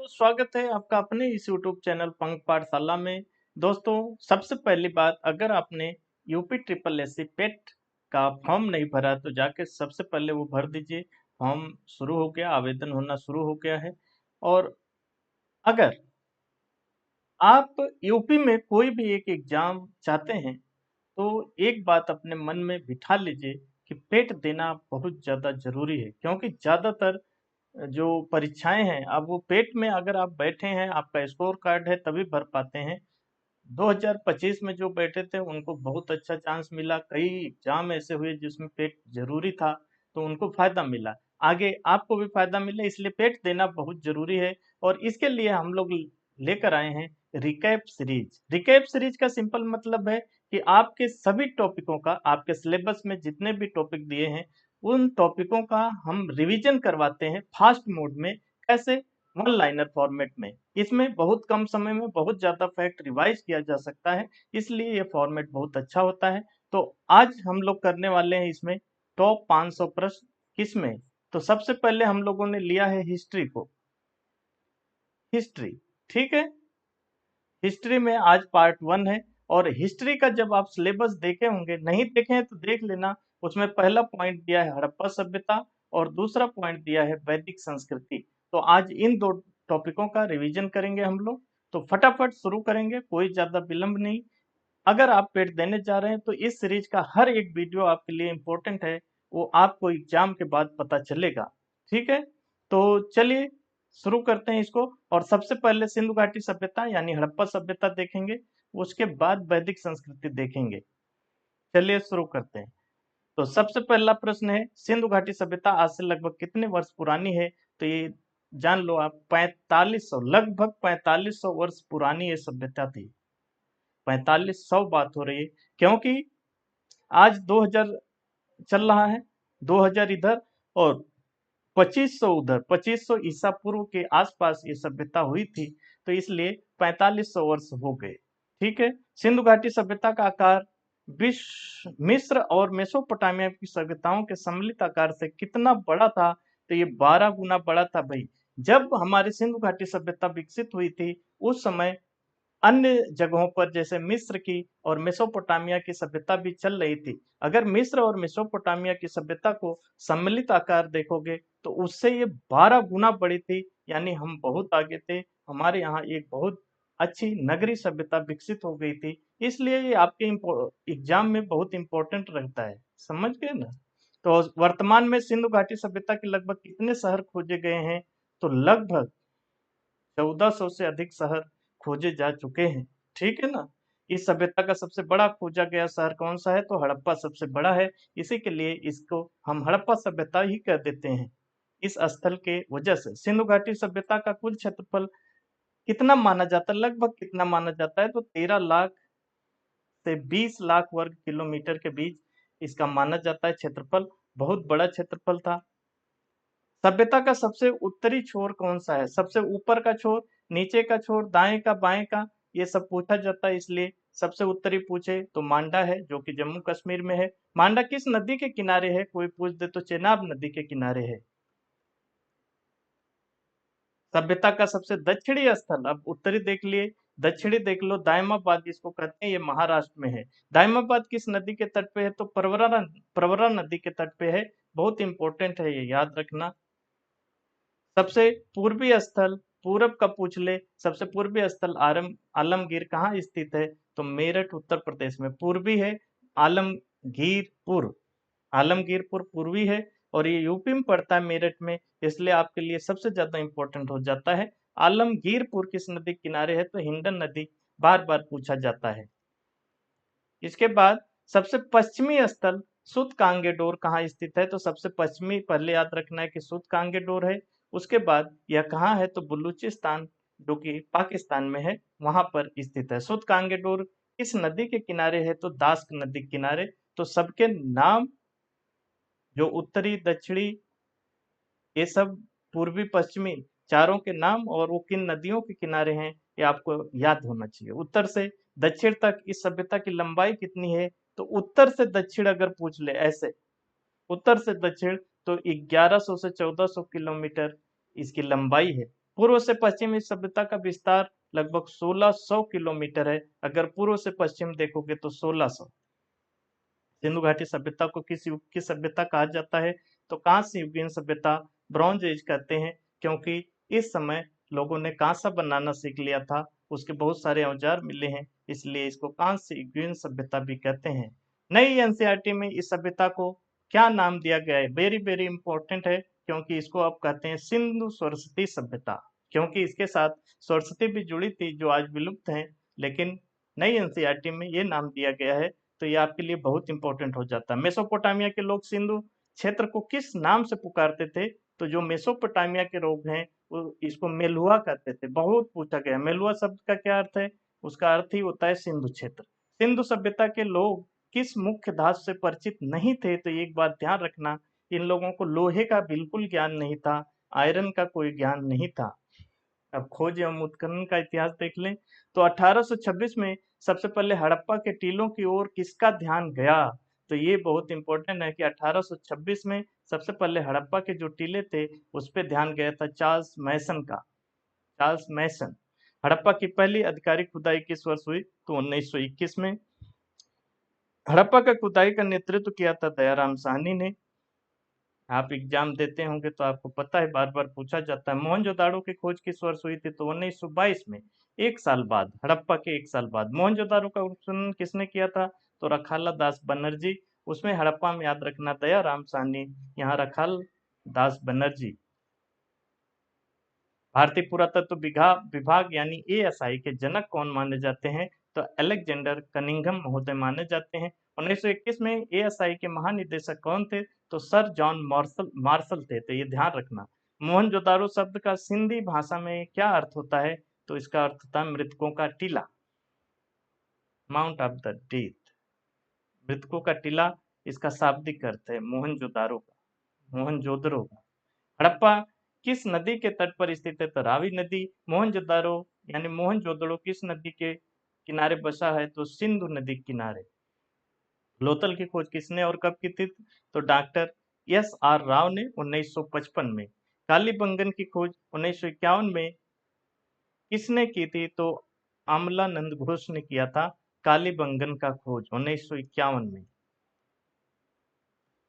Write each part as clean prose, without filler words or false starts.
तो स्वागत है आपका अपने इस यूट्यूब चैनल पंख पाठशाला में। दोस्तों, सबसे पहली बात, अगर आपने यूपी ट्रिपल एससी पेट का फॉर्म नहीं भरा तो जाके सबसे पहले वो भर दीजिए। फॉर्म शुरू हो गया, आवेदन होना शुरू हो गया है। और अगर आप यूपी में कोई भी एक एग्जाम चाहते हैं तो एक बात अपने मन में बिठा लीजिए कि पेट देना बहुत ज़्यादा ज़रूरी है, क्योंकि ज़्यादातर जो परीक्षाएं हैं, अब वो पेट में अगर आप बैठे हैं, आपका स्कोर कार्ड है तभी भर पाते हैं। 2025 में जो बैठे थे उनको बहुत अच्छा चांस मिला। कई एग्जाम ऐसे हुए जिसमें पेट जरूरी था, तो उनको फायदा मिला। आगे आपको भी फायदा मिले, इसलिए पेट देना बहुत जरूरी है। और इसके लिए हम लोग लेकर आए हैं रिकैप सीरीज। रिकैप सीरीज का सिंपल मतलब है कि आपके सभी टॉपिकों का, आपके सिलेबस में जितने भी टॉपिक दिए हैं उन टॉपिकों का हम रिवीजन करवाते हैं फास्ट मोड में। कैसे? वन लाइनर फॉर्मेट में। इसमें बहुत कम समय में बहुत ज्यादा फैक्ट रिवाइज किया जा सकता है, इसलिए ये फॉर्मेट बहुत अच्छा होता है। तो आज हम लोग करने वाले हैं इसमें टॉप 500 प्रश्न। किसमें? तो सबसे पहले हम लोगों ने लिया है हिस्ट्री को। हिस्ट्री, ठीक है। हिस्ट्री में आज पार्ट 1 है। और हिस्ट्री का जब आप सिलेबस देखे होंगे, नहीं देखे हैं तो देख लेना। उसमें पहला पॉइंट दिया है हड़प्पा सभ्यता और दूसरा पॉइंट दिया है वैदिक संस्कृति। तो आज इन दो टॉपिकों का रिवीजन करेंगे हम लोग। तो फटाफट शुरू करेंगे, कोई ज्यादा विलंब नहीं। अगर आप पेट देने जा रहे हैं तो इस सीरीज का हर एक वीडियो आपके लिए इम्पोर्टेंट है, वो आपको एग्जाम के बाद पता चलेगा। ठीक है, तो चलिए शुरू करते हैं इसको। और सबसे पहले सिंधु घाटी सभ्यता यानी हड़प्पा सभ्यता देखेंगे, उसके बाद वैदिक संस्कृति देखेंगे। चलिए शुरू करते हैं। तो सबसे पहला प्रश्न है, सिंधु घाटी सभ्यता आज से लगभग कितने वर्ष पुरानी है? तो ये जान लो आप, 4500, लगभग 4500 वर्ष पुरानी ये सभ्यता थी। 4500 बात हो रही है, क्योंकि आज 2000 चल रहा है। 2000 इधर और 2500 उधर, 2500 ईसा पूर्व के आसपास ये सभ्यता हुई थी, तो इसलिए 4500 वर्ष हो गए। ठीक है। सिंधु घाटी सभ्यता का आकार विश्व, मिस्र और मेसोपोटामिया की सभ्यताओं के सम्मिलित आकार से कितना बड़ा था? तो ये 12 गुना बड़ा था भाई। जब हमारी सिंधु घाटी सभ्यता विकसित हुई थी उस समय अन्य जगहों पर जैसे मिस्र की और मेसोपोटामिया की सभ्यता भी चल रही थी। अगर मिस्र और मेसोपोटामिया की सभ्यता को सम्मिलित आकार देखोगे तो उससे ये 12 गुना बड़ी थी, यानी हम बहुत आगे थे। हमारे यहाँ एक बहुत अच्छी नगरीय सभ्यता विकसित हो गई थी, इसलिए ये आपके एग्जाम में बहुत इंपॉर्टेंट रहता है। समझ गए ना? तो वर्तमान में सिंधु घाटी सभ्यता के लगभग कितने शहर खोजे गए हैं? तो लगभग 1400 से अधिक शहर खोजे जा चुके हैं। ठीक है ना? इस सभ्यता का सबसे बड़ा खोजा गया शहर कौन सा है? तो हड़प्पा सबसे बड़ा है। इसी के लिए इसको हम हड़प्पा सभ्यता ही कह देते हैं, इस स्थल के वजह से। सिंधु घाटी सभ्यता का कुल क्षेत्रफल कितना माना जाता है? लगभग कितना माना जाता है? तो 13 लाख से 20 लाख वर्ग किलोमीटर के बीच इसका माना जाता है क्षेत्रफल। बहुत बड़ा क्षेत्रफल था। सभ्यता का सबसे उत्तरी छोर कौन सा है? सबसे ऊपर का छोर, नीचे का छोर, दाएं का, बाएं का, ये सब पूछा जाता है। इसलिए सबसे उत्तरी पूछे तो मांडा है, जो कि जम्मू कश्मीर में है। मांडा किस नदी के किनारे है? कोई पूछ दे तो चेनाब नदी के किनारे है। सभ्यता का सबसे दक्षिणी स्थल, अब उत्तरी देख लिए, दक्षिणी देख लो, दायमाबाद जिसको कहते हैं, ये महाराष्ट्र में है। दायमाबाद किस नदी के तट पे है? तो प्रवरा नदी के तट पे है। बहुत इंपॉर्टेंट है, ये याद रखना। सबसे पूर्वी स्थल, पूरब का पूछ ले, सबसे पूर्वी स्थल आलमगीर कहाँ स्थित है? तो मेरठ उत्तर प्रदेश में पूर्वी है। आलमगीरपुर, आलमगीरपुर पूर्वी है और ये यूपी में पड़ता है, मेरठ में। इसलिए आपके लिए सबसे ज्यादा इंपॉर्टेंट हो जाता है। आलमगीरपुर किस नदी किनारे है? तो हिंडन नदी, बार बार पूछा जाता है। इसके बाद सबसे पश्चिमी स्थल सुत कांगेडोर कहाँ स्थित है? तो सबसे पश्चिमी पहले याद रखना है कि सुत कांगेडोर है। उसके बाद यह कहाँ है? तो बलूचिस्तान, जो कि पाकिस्तान में है, वहां पर स्थित है। सुत कांगेडोर किस नदी के किनारे है? तो दास्क नदी के किनारे। तो सबके नाम, जो उत्तरी दक्षिणी, ये सब पूर्वी पश्चिमी चारों के नाम और वो किन नदियों के किनारे हैं, ये आपको याद होना चाहिए। उत्तर से दक्षिण तक इस सभ्यता की लंबाई कितनी है? तो उत्तर से दक्षिण अगर पूछ ले ऐसे, उत्तर से दक्षिण, तो 1100 से 1400 किलोमीटर इसकी लंबाई है। पूर्व से पश्चिम इस सभ्यता का विस्तार लगभग 1600 किलोमीटर है। अगर पूर्व से पश्चिम देखोगे तो 1600। सिंधु घाटी सभ्यता को किस युग की सभ्यता कहा जाता है? तो कांस्य युगीन सभ्यता, ब्रॉन्ज एज कहते हैं, क्योंकि इस समय लोगों ने कांसा बनाना सीख लिया था, उसके बहुत सारे औजार मिले हैं, इसलिए इसको कांस्य युगीन सभ्यता भी कहते हैं। नई एनसीईआरटी में इस सभ्यता को क्या नाम दिया गया है? वेरी वेरी इंपॉर्टेंट है, क्योंकि इसको अब कहते हैं सिंधु सरस्वती सभ्यता, क्योंकि इसके साथ सरस्वती भी जुड़ी थी जो आज विलुप्त हैं, लेकिन नई एनसीईआरटी में ये नाम दिया गया है, तो ये आपके लिए बहुत इंपॉर्टेंट हो जाता है। मेसोपोटामिया के लोग सिंधु क्षेत्र को किस नाम से पुकारते थे? तो जो मेसोपोटामिया के लोग हैं वो इसको मेलुआ कहते थे। बहुत पूछा गया मेलुआ शब्द का क्या अर्थ है? उसका अर्थ ही होता है सिंधु क्षेत्र। सिंधु सभ्यता के लोग किस मुख्य धातु से परिचित नहीं थे? तो एक बात ध्यान रखना, इन लोगों को लोहे का बिल्कुल ज्ञान नहीं था, आयरन का कोई ज्ञान नहीं था। अब खोज एवं उत्खनन का इतिहास देख लें तो 1826 में सबसे पहले हड़प्पा के टीलों की ओर किसका ध्यान गया? तो ये बहुत इंपॉर्टेंट है कि 1826 में सबसे पहले हड़प्पा के जो टीले थे उस पर ध्यान गया था चार्ल्स मैसन का। चार्ल्स मैसन। हड़प्पा की पहली आधिकारिक खुदाई किस वर्ष हुई? तो 1921 में। हड़प्पा का खुदाई का नेतृत्व किया था दयाराम साहनी ने। आप एग्जाम देते होंगे तो आपको पता है, बार बार पूछा जाता है। मोहनजोदाड़ो की खोज किस वर्ष हुई थी? तो 1922 में, एक साल बाद, हड़प्पा के एक साल बाद। मोहनजोदाड़ो का उत्खनन किसने किया था? तो रखाला दास बनर्जी। उसमें हड़प्पा में याद रखना दयाराम साहनी, यहाँ रखाल दास बनर्जी। भारतीय पुरातत्व विभाग यानी एएसआई के जनक कौन माने जाते हैं? तो अलेक्जेंडर कनिंघम महोदय माने जाते हैं। 1921 में एएसआई के महानिदेशक कौन थे? तो सर जॉन मार्शल थे, तो ये ध्यान रखना। मोहनजोदारो शब्द का सिंधी भाषा में क्या अर्थ होता है? तो इसका अर्थ होता है मृतकों का टीला, माउंट ऑफ द डेथ, मृतकों का टीला। इसका शाब्दिक अर्थ है मोहनजोदारो का, मोहनजोदड़ो का। हड़प्पा किस नदी के तट पर स्थित है? तो रावी नदी। मोहनजोदारो यानी मोहनजोदड़ो किस नदी के किनारे बसा है? तो सिंधु नदी के किनारे। लोथल की खोज किसने और कब की थी? तो डॉक्टर एस आर राव ने 1955 में। कालीबंगन की खोज 1951 में किसने की थी? तो अमलानंद घोष ने किया था कालीबंगन का खोज 1951 में।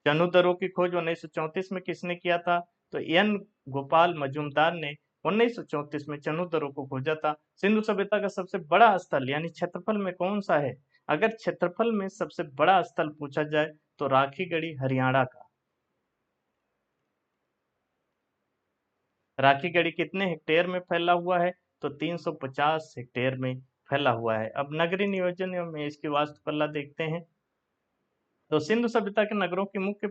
चनुदरों की खोज 1934 में किसने किया था? तो एन गोपाल मजूमदार ने 1934 में चनुदरों को खोजा था। सिंधु सभ्यता का सबसे बड़ा स्थल यानी क्षेत्रफल में कौन सा है? अगर क्षेत्रफल में सबसे बड़ा स्थल पूछा जाए तो राखीगढ़ी हरियाणा का। राखीगढ़ी कितने हेक्टेयर में फैला हुआ है? तो 350 हेक्टेयर में फैला हुआ है। अब नगरीय नियोजन एवं इसकी वास्तुकला देखते हैं। तो सिंधु सभ्यता के नगरों की मुख्य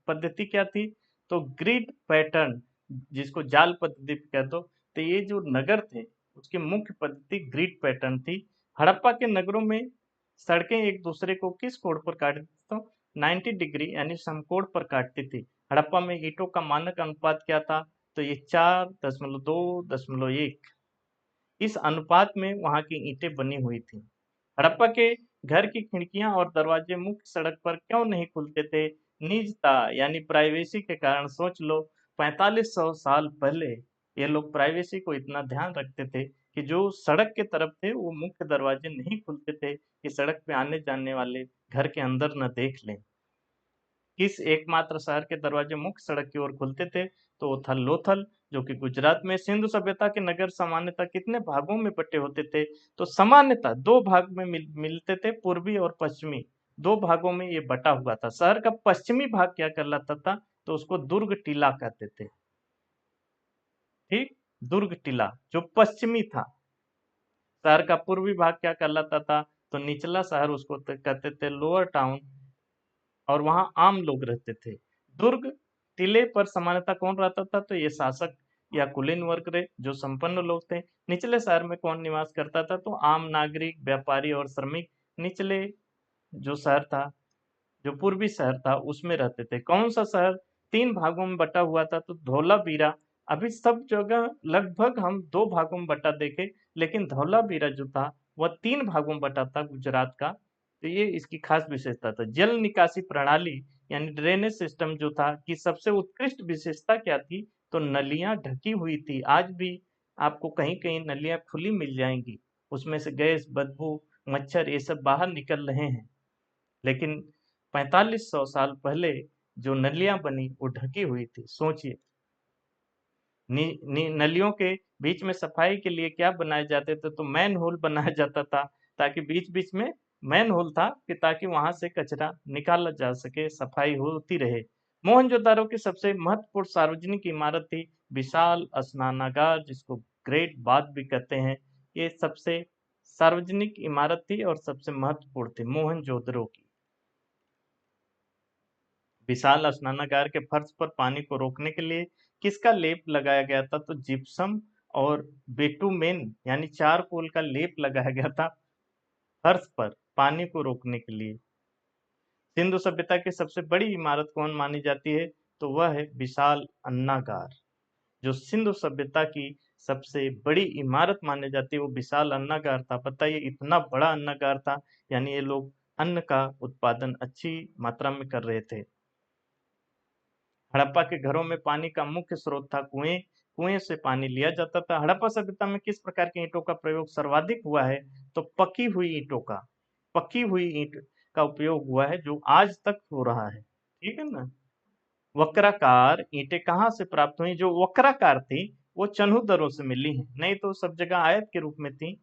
पद्धति क्या थी? तो ग्रिड पैटर्न, जिसको जाल पद्धति कह दो। तो ये जो नगर थे उसकी मुख्य पद्धति ग्रिड पैटर्न थी। हड़प्पा के नगरों में सड़कें एक दूसरे को किस कोण पर काटती थी? तो 90 डिग्री यानी समकोण पर काटती थी। हड़प्पा में ईंटों का मानक अनुपात क्या था? तो ये 4.2.1, इस अनुपात में वहां की ईंटें बनी हुई थी। हड़प्पा के घर की खिड़कियां और दरवाजे मुख्य सड़क पर क्यों नहीं खुलते थे? निजता यानी प्राइवेसी के कारण। सोच लो 4500 साल पहले ये लोग प्राइवेसी को इतना ध्यान रखते थे कि जो सड़क के तरफ थे वो मुख्य दरवाजे नहीं खुलते थे कि सड़क पे आने जाने वाले घर के अंदर न देख लें। किस एकमात्र शहर के दरवाजे मुख्य सड़क की ओर खुलते थे? तो वो था लोथल, जो कि गुजरात में। सिंधु सभ्यता के नगर सामान्यतः कितने भागों में बटे होते थे? तो सामान्यतः दो भाग में मिलते थे, पूर्वी और पश्चिमी। दो भागों में ये बटा हुआ था। शहर का पश्चिमी भाग क्या कहलाता था? तो उसको दुर्ग टीला कहते थे। ठीक, दुर्ग टीला जो पश्चिमी था। शहर का पूर्वी भाग क्या कहलाता था? तो निचला शहर, उसको कहते थे लोअर टाउन, और वहां आम लोग रहते थे। दुर्ग टीले पर सामान्यतः कौन रहता था? तो ये शासक या कुलीन वर्ग रहे, जो संपन्न लोग थे। निचले शहर में कौन निवास करता था? तो आम नागरिक, व्यापारी और श्रमिक निचले जो शहर था, जो पूर्वी शहर था, उसमें रहते थे। कौन सा शहर तीन भागों में बटा हुआ था? तो धौलावीरा। अभी सब जगह लगभग हम दो भागों में बटा देखे, लेकिन धौलावीरा जो था वह तीन भागों में बटा था गुजरात का। तो ये इसकी खास विशेषता था। जल निकासी प्रणाली यानी ड्रेनेज सिस्टम जो था, कि सबसे उत्कृष्ट विशेषता क्या थी? तो नलियां ढकी हुई थी। आज भी आपको कहीं कहीं नलियां खुली मिल जाएंगी, उसमें से गैस, बदबू, मच्छर ये सब बाहर निकल रहे हैं। लेकिन 4500 साल पहले जो नलियां बनी वो ढकी हुई थी। सोचिए, नलियों के बीच में सफाई के लिए क्या बनाए जाते थे, तो मैन होल बनाया जाता था, ताकि बीच बीच में मैन होल था कि ताकि वहां से कचरा निकाला जा सके, सफाई होती रहे। मोहनजोदारो की सबसे महत्वपूर्ण सार्वजनिक इमारत थी विशाल स्नानागार, जिसको ग्रेट बाथ भी कहते हैं। ये सबसे सार्वजनिक इमारत थी और सबसे महत्वपूर्ण थी मोहनजोदड़ो की। विशाल स्नानागार के फर्श पर पानी को रोकने के लिए किसका लेप लगाया गया था, तो जिप्सम और बेटुमेन यानी चारकोल का लेप लगाया गया था फर्श पर पानी को रोकने के लिए। सिंधु सभ्यता की सबसे बड़ी इमारत कौन मानी जाती है, तो वह है विशाल अन्नागार। जो सिंधु सभ्यता की सबसे बड़ी इमारत मानी जाती है वो विशाल अन्नागार था। बताइए, इतना बड़ा अन्नागार था, यानी ये लोग अन्न का उत्पादन अच्छी मात्रा में कर रहे थे। हड़प्पा के घरों में पानी का मुख्य स्रोत था कुएं। कुएं से पानी लिया जाता था। हड़प्पा सभ्यता में किस प्रकार की ईंटों का प्रयोग सर्वाधिक हुआ है, तो पकी हुई ईंट का उपयोग हुआ है, जो आज तक हो रहा है। ठीक है ना। वक्राकार ईंटें कहाँ से प्राप्त हुई, जो वक्राकार थी वो चन्हुदरों से मिली हैं, नहीं तो सब जगह आयत के रूप में थी।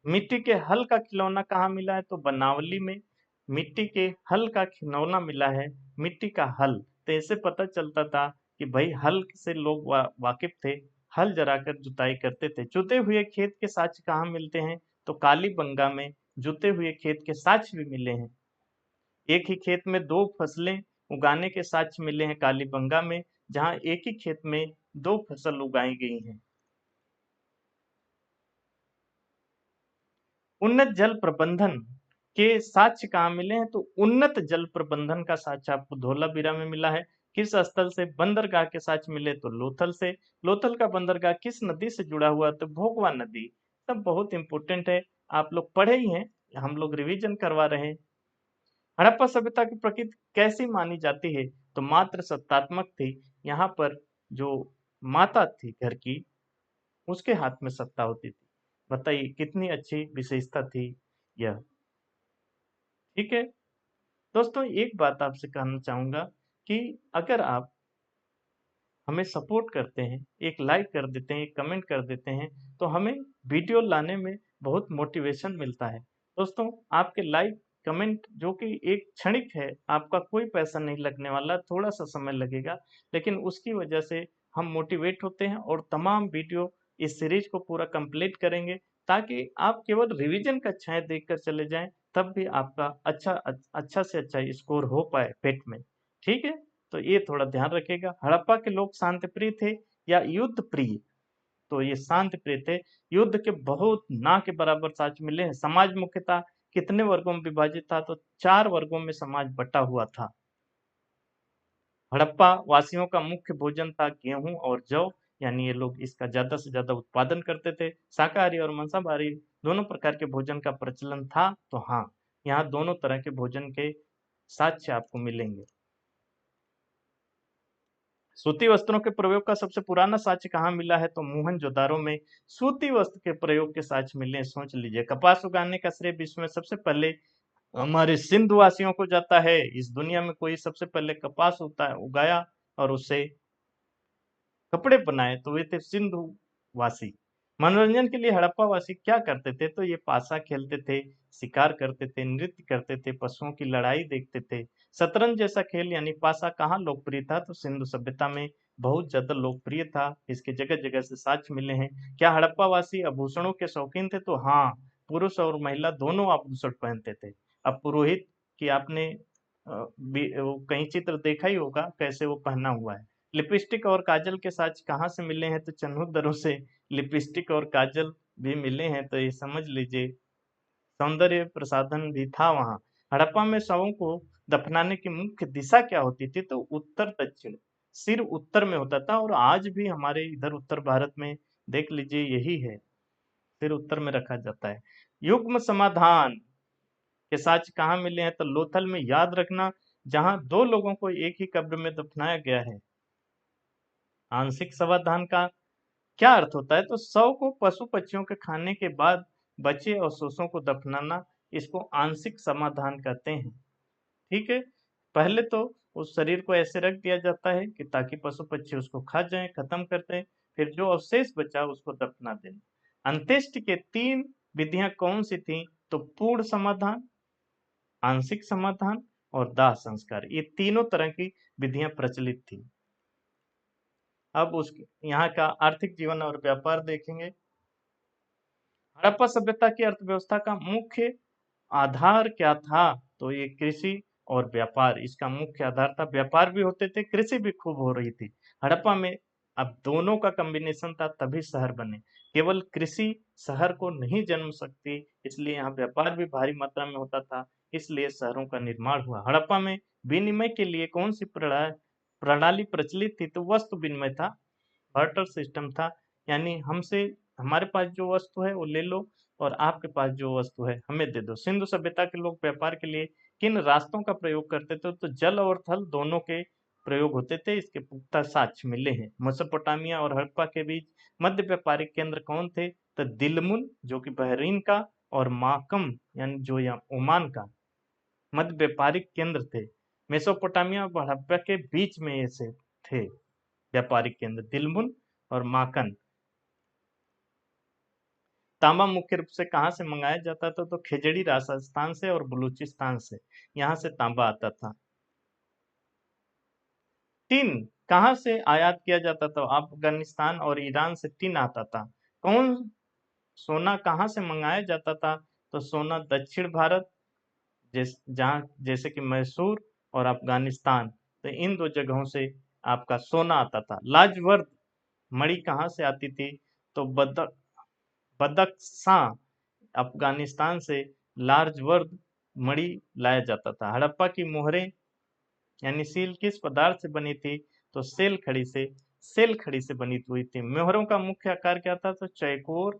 मिट्टी के हल का खिलौना कहाँ मिला है, तो बनावली में मिट्टी के हल का खिलौना मिला है। मिट्टी का हल, तो ऐसे पता चलता था कि भाई हल से लोग वाकिफ थे, हल जराकर जुताई करते थे। जुते हुए खेत के साक्ष्य कहाँ मिलते हैं, तो कालीबंगा में जुते हुए खेत के साक्ष्य भी मिले हैं। एक ही खेत में दो फसलें उगाने के साक्ष्य मिले हैं कालीबंगा में, जहां एक ही खेत में दो फसल उगाई गई हैं। उन्नत जल प्रबंधन के साक्ष्य कहाँ मिले हैं, तो उन्नत जल प्रबंधन का साक्ष्य आपको धोलावीरा में मिला है। किस स्थल से बंदरगाह के साक्ष्य मिले, तो लोथल से। लोथल का बंदरगाह किस नदी से जुड़ा हुआ, तो भोगवा नदी। सब बहुत इंपॉर्टेंट है, आप लोग पढ़े ही हैं, हम लोग रिवीजन करवा रहे हैं। हड़प्पा सभ्यता की प्रकृति कैसी मानी जाती है, तो मात्र सत्तात्मक थी। यहाँ पर जो माता थी घर की, उसके हाथ में सत्ता होती थी। बताइए कितनी अच्छी विशेषता थी यह। ठीक है दोस्तों, एक बात आपसे कहना चाहूंगा कि अगर आप हमें सपोर्ट करते हैं, एक लाइक कर देते हैं, एक कमेंट कर देते हैं, तो हमें वीडियो लाने में बहुत मोटिवेशन मिलता है। दोस्तों, आपके लाइक कमेंट जो कि एक क्षणिक है, आपका कोई पैसा नहीं लगने वाला, थोड़ा सा समय लगेगा, लेकिन उसकी वजह से हम मोटिवेट होते हैं और तमाम वीडियो इस सीरीज को पूरा कंप्लीट करेंगे, ताकि आप केवल रिवीजन का छाया देखकर चले जाएं, तब भी आपका अच्छा से अच्छा स्कोर हो पाए पेट में। ठीक है, तो ये थोड़ा ध्यान रखिएगा। हड़प्पा के लोग शांति प्रिय थे या युद्ध प्रिय, तो ये शांति प्रिय थे। युद्ध के बहुत ना के बराबर साक्ष्य मिले हैं। समाज मुख्यतः कितने वर्गों में विभाजित था, तो 4 वर्गों में समाज बटा हुआ था। हड़प्पा वासियों का मुख्य भोजन था गेहूं और जौ, यानी ये लोग इसका ज्यादा से ज्यादा उत्पादन करते थे। शाकाहारी और मांसाहारी दोनों प्रकार के भोजन का प्रचलन था, तो हाँ, यहाँ दोनों तरह के भोजन के साक्ष्य आपको मिलेंगे। सूती वस्त्रों के प्रयोग का सबसे पुराना साक्ष्य कहाँ मिला है, तो मोहनजोदारो में सूती वस्त्र के प्रयोग के साक्ष्य मिले हैं। सोच लीजिए, कपास उगाने का श्रेय विश्व में सबसे पहले हमारे सिंध वासियों को जाता है। इस दुनिया में कोई सबसे पहले कपास होता है उगाया और उससे कपड़े बनाए, तो वे थे सिंधु वासी। मनोरंजन के लिए हड़प्पा वासी क्या करते थे, तो ये पासा खेलते थे, शिकार करते थे, नृत्य करते थे, पशुओं की लड़ाई देखते थे। शतरंज जैसा खेल यानी पासा कहाँ लोकप्रिय था, तो सिंधु सभ्यता में बहुत ज्यादा लोकप्रिय था। इसके जगह जगह से साक्ष्य मिले हैं। क्या हड़प्पा वासी आभूषणों के शौकीन थे, तो हाँ, पुरुष और महिला दोनों आभूषण पहनते थे। अब पुरोहित की आपने वो कहीं चित्र देखा ही होगा कैसे वो पहना हुआ है। लिपस्टिक और काजल के साथ कहाँ से मिले हैं, तो चन्हुदरों से लिपस्टिक और काजल भी मिले हैं, तो ये समझ लीजिए सौंदर्य प्रसाधन भी था वहाँ। हड़प्पा में शवों को दफनाने की मुख्य दिशा क्या होती थी, तो उत्तर दक्षिण। सिर उत्तर में होता था, और आज भी हमारे इधर उत्तर भारत में देख लीजिए यही है, सिर उत्तर में रखा जाता है। युग्म समाधान के साक्ष्य कहाँ मिले हैं, तो लोथल में। याद रखना, जहां दो लोगों को एक ही कब्र में दफनाया गया है। आंशिक समाधान का क्या अर्थ होता है? तो शव को पशु पक्षियों के खाने के बाद बचे अवशेषों को दफनाना, इसको आंशिक समाधान कहते हैं। ठीक है, पहले तो उस शरीर को ऐसे रख दिया जाता है कि ताकि पशु पक्षी उसको खा जाएं, खत्म कर दें, फिर जो अवशेष बचा उसको दफना देना। अंत्येष्टि के 3 विधियां कौन सी थी? तो पूर्ण समाधान, आंशिक समाधान और दाह संस्कार, ये तीनों तरह की विधियां प्रचलित थी। अब उस यहाँ का आर्थिक जीवन और व्यापार देखेंगे। हड़प्पा सभ्यता की अर्थव्यवस्था का मुख्य आधार क्या था? तो ये कृषि और व्यापार इसका मुख्य आधार था। व्यापार भी होते थे, कृषि भी खूब हो रही थी हड़प्पा में। अब दोनों का कॉम्बिनेशन था तभी शहर बने। केवल कृषि शहर को नहीं जन्म सकती, इसलिए यहाँ व्यापार भी भारी मात्रा में होता था, इसलिए शहरों का निर्माण हुआ। हड़प्पा में विनिमय के लिए कौन सी प्रणाली प्रचलित थी? तो वस्तु विनिमय था, बार्टर सिस्टम था। यानी हमसे, हमारे पास जो वस्तु है वो ले लो और आपके पास जो वस्तु है हमें दे दो। सिंधु सभ्यता के लोग व्यापार के लिए किन रास्तों का प्रयोग करते थे? तो जल और थल दोनों के प्रयोग होते थे, इसके पुख्ता साक्ष्य मिले हैं। मेसोपोटामिया और हड़प्पा के बीच मध्य व्यापारिक केंद्र कौन थे? तो दिलमुन जो कि बहरीन का, और माकम यानी जो यहाँ ओमान का मध्य व्यापारिक केंद्र थे। मेसोपोटामिया और हड़प्पा के बीच में ऐसे थे व्यापारिक केंद्र, दिलमुन और माकन। तांबा मुख्य रूप से कहाँ से मंगाया जाता था? तो खिजड़ी राजस्थान से और बलूचिस्तान से, यहाँ से तांबा आता था। टिन कहाँ से आयात किया जाता था? अफगानिस्तान और ईरान से टिन आता था। कौन सोना कहाँ से मंगाया जाता था? तो सोना दक्षिण भारत, जहाँ जैसे कि मैसूर और अफगानिस्तान, तो इन दो जगहों से आपका सोना आता था। लाजवर्द मणि कहाँ से आती थी? तो बदख्शां अफगानिस्तान से लार्जवर्द मणि लाया जाता था। हड़प्पा की मोहरें यानी सील किस पदार्थ से बनी थी? तो सेल खड़ी से बनी हुई थी। मोहरों का मुख्य आकार क्या था? तो चौकोर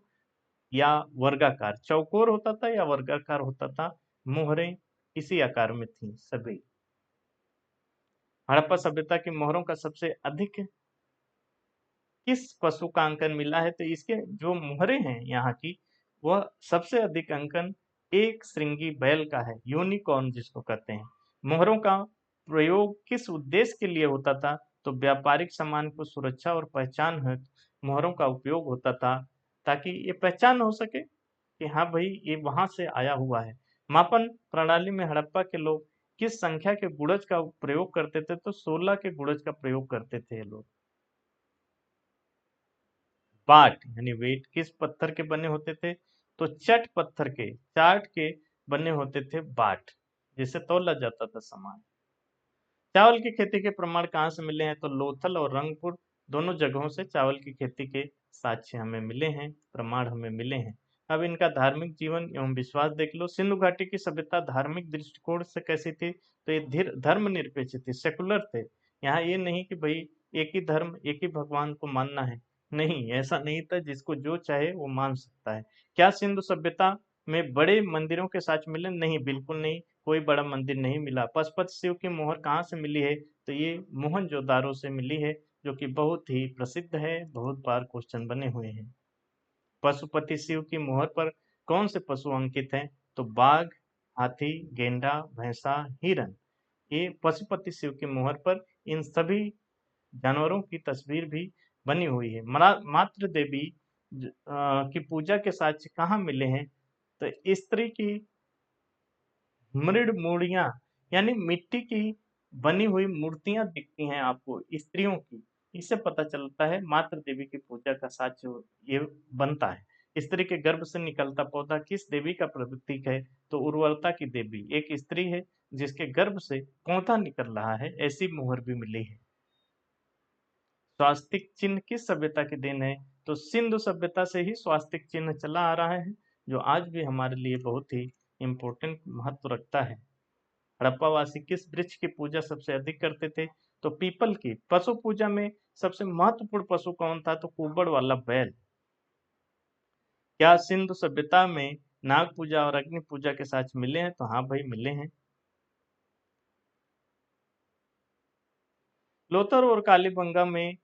या वर्गाकार, चौकोर होता था या वर्गाकार होता था। मोहरें इसी आकार में थी सभी। हड़प्पा सभ्यता की मोहरों का सबसे अधिक किस पशु का अंकन मिला है? तो इसके जो मोहरे हैं यहाँ की, वह सबसे अधिक अंकन एक श्रृंगी बैल का है, यूनिकॉर्न जिसको कहते हैं। मोहरों का प्रयोग किस उद्देश्य के लिए होता था? तो व्यापारिक सामान को सुरक्षा और पहचान हेतु मोहरों का उपयोग होता था, ताकि ये पहचान हो सके कि हाँ भाई ये वहां से आया हुआ है। मापन प्रणाली में हड़प्पा के लोग किस संख्या के गुणज का प्रयोग करते थे? तो 16 के गुणज का प्रयोग करते थे ये लोग। बाट यानी वेट किस पत्थर के बने होते थे? तो चट पत्थर के, चाट के बने होते थे बाट, जिसे तौला जाता था सामान। चावल की खेती के प्रमाण कहाँ से मिले हैं? तो लोथल और रंगपुर दोनों जगहों से चावल की खेती के साक्ष्य हमें मिले हैं, प्रमाण हमें मिले हैं। अब इनका धार्मिक जीवन एवं विश्वास देख लो। सिंधु घाटी की सभ्यता धार्मिक दृष्टिकोण से कैसी थी? तो ये धर्मनिरपेक्ष थी, सेकुलर थे। यहाँ ये नहीं कि भाई एक ही धर्म, एक ही भगवान को मानना है, नहीं, ऐसा नहीं था। जिसको जो चाहे वो मान सकता है। क्या सिंधु सभ्यता में बड़े मंदिरों के साक्ष्य मिले? नहीं, बिल्कुल नहीं, कोई बड़ा मंदिर नहीं मिला। पशुपति शिव की मोहर कहाँ से मिली है? तो ये मोहनजोदारो से मिली है, जो कि बहुत ही प्रसिद्ध है, बहुत बार क्वेश्चन बने हुए हैं। पशुपति शिव की मोहर पर कौन से पशु अंकित हैं? तो बाघ, हाथी, गेंडा, भैंसा, हिरन, ये पशुपति शिव की मोहर पर इन सभी जानवरों की तस्वीर भी बनी हुई है। मातृ देवी की पूजा के साक्ष्य कहाँ मिले हैं? तो स्त्री की मृद मूर्तियां, यानी मिट्टी की बनी हुई मूर्तियां दिखती हैं आपको स्त्रियों की, इससे पता चलता है मातृ देवी की पूजा का साक्ष्य ये बनता है। स्त्री के गर्भ से निकलता पौधा किस देवी का प्रतीक है? तो उर्वरता की देवी, एक स्त्री है जिसके गर्भ से पौधा निकल रहा है, ऐसी मोहर भी मिली है। स्वास्तिक चिन्ह किस सभ्यता की देन है? तो सिंधु सभ्यता से ही स्वास्तिक चिन्ह चला आ रहा है, जो आज भी हमारे लिए बहुत ही इम्पोर्टेंट महत्व रखता है। हड़प्पावासी किस वृक्ष की पूजा सबसे अधिक करते थे? तो पीपल की। पशु पूजा में सबसे महत्वपूर्ण पशु कौन था? तो कुबड़ वाला बैल। क्या सिंधु सभ्यता में नाग पूजा और अग्नि पूजा के साक्ष्य मिले हैं? तो हाँ भाई मिले हैं। लोथर और कालीबंगा में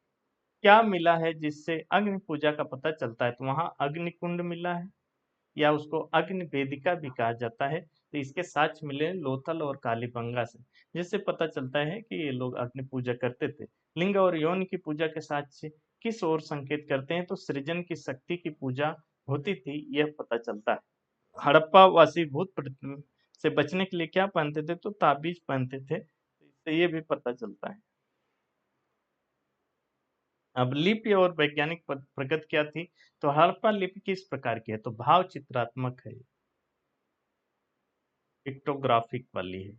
क्या मिला है जिससे अग्नि पूजा का पता चलता है? तो वहां अग्निकुंड मिला है, या उसको अग्नि वेदिका भी कहा जाता है। तो इसके साक्ष्य मिले लोथल और कालीबंगा से, जिससे पता चलता है कि ये लोग अग्नि पूजा करते थे। लिंग और यौन की पूजा के साक्ष्य किस ओर संकेत करते हैं? तो सृजन की शक्ति की पूजा होती थी, यह पता चलता है। हड़प्पा वासी भूत प्रेत से बचने के लिए क्या पहनते थे? तो ताबीज पहनते थे। तो इससे ये भी पता चलता है। अब लिपि और वैज्ञानिक प्रगति क्या थी? तो हड़प्पा लिपि किस प्रकार की है? तो भाव चित्रात्मक है, पिक्टोग्राफिक वाली है,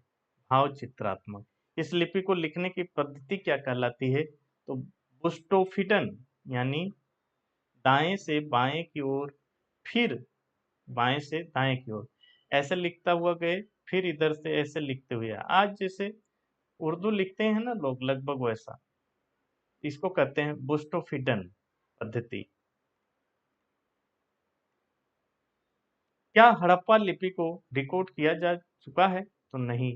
भाव चित्रात्मक। इस लिपि को लिखने की पद्धति क्या कहलाती है? तो बुस्टोफिडन, यानी दाएं से बाएं की ओर, फिर बाएं से दाएं की ओर ऐसे लिखता हुआ गए, फिर इधर से ऐसे लिखते हुए। आज जैसे उर्दू लिखते हैं ना लोग, लगभग वैसा। इसको कहते हैं बुस्टोफिडन पद्धति। क्या हड़प्पा लिपि को डिकोड किया जा चुका है? तो नहीं,